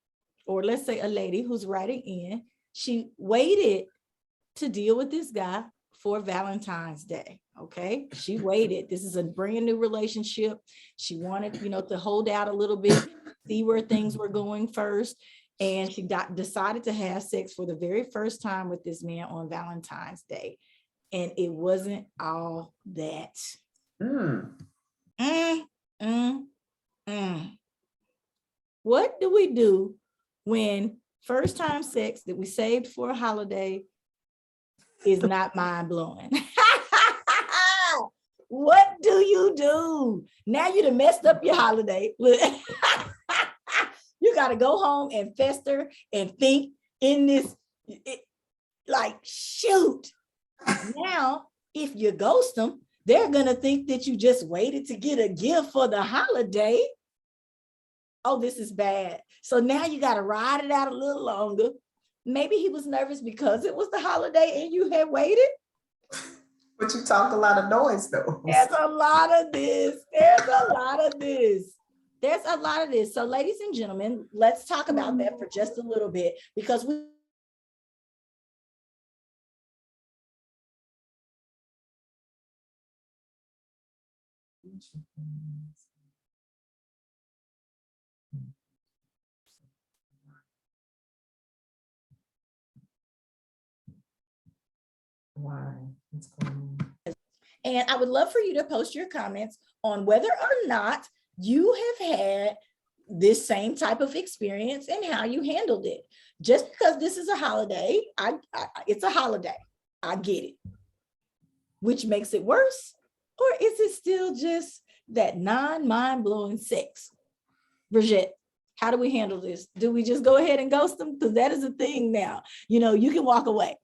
[SPEAKER 1] or let's say a lady who's writing in. She waited to deal with this guy for Valentine's Day, okay? She waited. This is a brand new relationship. She wanted, to hold out a little bit, see where things were going first. And she decided to have sex for the very first time with this man on Valentine's Day. And it wasn't all that. What do we do when first time sex that we saved for a holiday is not mind blowing? What do you do? Now you done messed up your holiday. You got to go home and fester and think in this, like, shoot. Now, if you ghost them, they're going to think that you just waited to get a gift for the holiday. Oh, this is bad. So now you got to ride it out a little longer. Maybe he was nervous because it was the holiday and you had waited.
[SPEAKER 2] But you talk a lot of noise, though.
[SPEAKER 1] There's a lot of this. There's a lot of this. So ladies and gentlemen, let's talk about that for just a little bit, because
[SPEAKER 2] Why? What's going on?
[SPEAKER 1] And I would love for you to post your comments on whether or not you have had this same type of experience and how you handled it. Just because this is a holiday, it's a holiday. I get it. Which makes it worse? Or is it still just that non-mind-blowing sex? Bridgett, how do we handle this? Do we just go ahead and ghost them? Because that is a thing now. You know, you can walk away.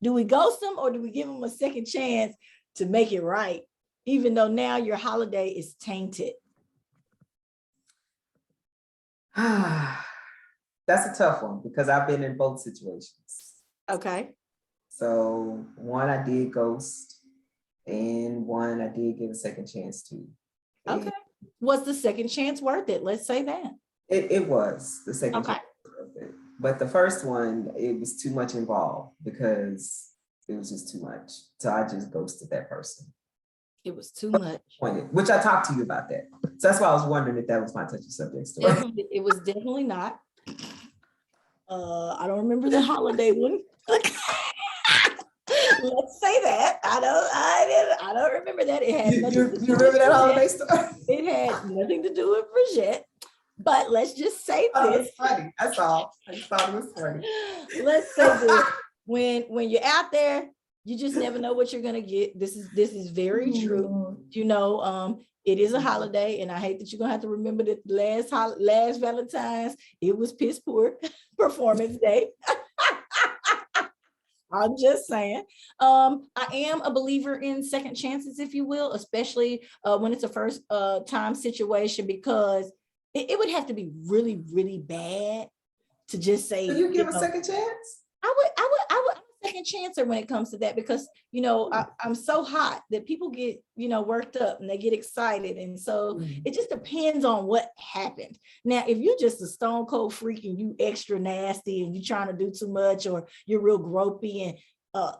[SPEAKER 1] Do we ghost them or do we give them a second chance to make it right, even though now your holiday is tainted?
[SPEAKER 2] That's a tough one because I've been in both situations.
[SPEAKER 1] Okay.
[SPEAKER 2] So one I did ghost and one I did give a second chance to.
[SPEAKER 1] Okay. Was the second chance worth it? Let's say that.
[SPEAKER 2] It was the second
[SPEAKER 1] Okay.
[SPEAKER 2] chance worth it. But the first one, it was too much involved because it was just too much. So I just ghosted that person.
[SPEAKER 1] It was too much.
[SPEAKER 2] Which I talked to you about that. So that's why I was wondering if that was my touchy subject story.
[SPEAKER 1] Definitely, it was definitely not. I don't remember the holiday one. Let's say that. I don't remember that. It had nothing to do
[SPEAKER 2] you remember
[SPEAKER 1] with
[SPEAKER 2] that holiday
[SPEAKER 1] Bridgett.
[SPEAKER 2] story?
[SPEAKER 1] It had nothing to do with Bridgett. But let's just say
[SPEAKER 2] Oh,
[SPEAKER 1] this.
[SPEAKER 2] it's funny. That's all. I just thought it was funny.
[SPEAKER 1] Let's say this. When you're out there, you just never know what you're gonna get. This is very true. You know, it is a holiday, and I hate that you're gonna have to remember that last Valentine's, it was piss poor performance day. I'm just saying. I am a believer in second chances, if you will, especially when it's a first time situation, because it would have to be really, really bad to just say.
[SPEAKER 2] So you give a second chance?
[SPEAKER 1] I would I'm a second chancer when it comes to that, because, you know, I'm so hot that people get, you know, worked up and they get excited. And so it just depends on what happened. Now, if you're just a stone cold freak and you extra nasty and you're trying to do too much, or you're real gropey, and,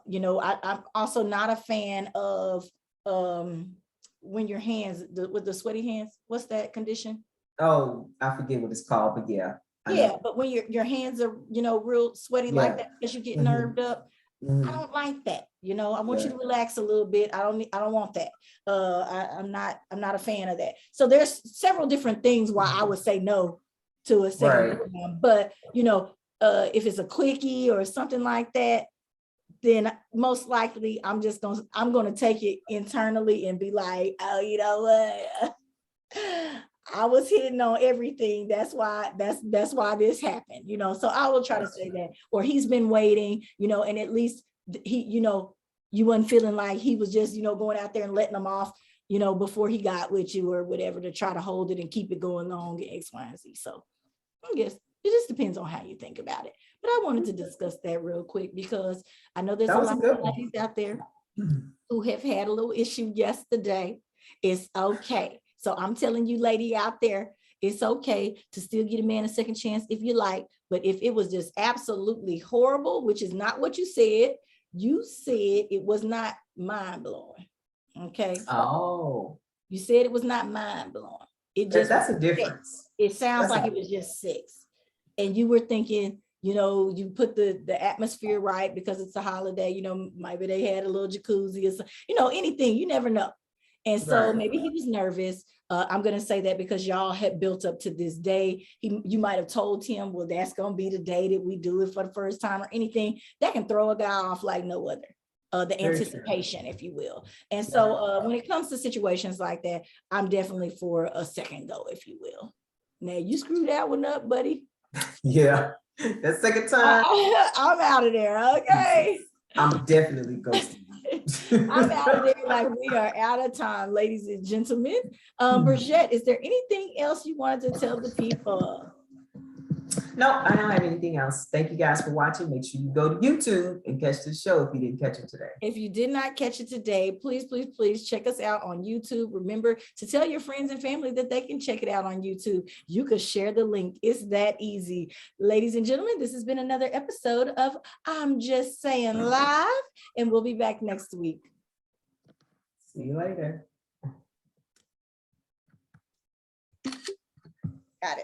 [SPEAKER 1] you know, I'm also not a fan of when your hands, with the sweaty hands, what's that condition?
[SPEAKER 2] Oh, I forget what it's called, but yeah.
[SPEAKER 1] Yeah, but when your hands are, you know, real sweaty like that because you get nerved up, I don't like that. You know, I want you to relax a little bit. I don't want that. I'm not a fan of that. So there's several different things why I would say no to a second one. But, you know, if it's a quickie or something like that, then most likely I'm gonna take it internally and be like, oh, you know what? I was hitting on everything. That's why this happened, you know. So I will try to say that. Or he's been waiting, you know, and at least he, you know, you wasn't feeling like he was just, you know, going out there and letting them off, you know, before he got with you or whatever, to try to hold it and keep it going long, X, Y, and Z. So I guess it just depends on how you think about it. But I wanted to discuss that real quick because I know there's a lot of ladies out there who have had a little issue yesterday. It's okay. So I'm telling you, lady out there, it's okay to still get a man a second chance if you like. But if it was just absolutely horrible, which is not what you said it was not mind blowing. Okay.
[SPEAKER 2] Oh.
[SPEAKER 1] You said it was not mind blowing. It just,
[SPEAKER 2] that's a difference.
[SPEAKER 1] It sounds like it was just sex. And you were thinking, you know, you put the atmosphere right because it's a holiday, you know, maybe they had a little jacuzzi or something, you know, anything, you never know. And so maybe he was nervous. I'm going to say that because y'all had built up to this day. You might have told him, well, that's going to be the day that we do it for the first time, or anything that can throw a guy off like no other. The anticipation, if you will. And so when it comes to situations like that, I'm definitely for a second go, if you will. Now you screwed that one up, buddy.
[SPEAKER 2] Yeah, that second time.
[SPEAKER 1] I'm out of there, okay?
[SPEAKER 2] I'm definitely ghosting.
[SPEAKER 1] I'm out of there like we are out of time, ladies and gentlemen. Bridgett, is there anything else you wanted to tell the people?
[SPEAKER 2] No, I don't have anything else. Thank you guys for watching. Make sure you go to YouTube and catch the show if you didn't catch it today. If you did not catch it today, please, please, please check us out on YouTube. Remember to tell your friends and family that they can check it out on YouTube. You can share the link. It's that easy. Ladies and gentlemen, this has been another episode of I'm Just Saying Live, and we'll be back next week. See you later.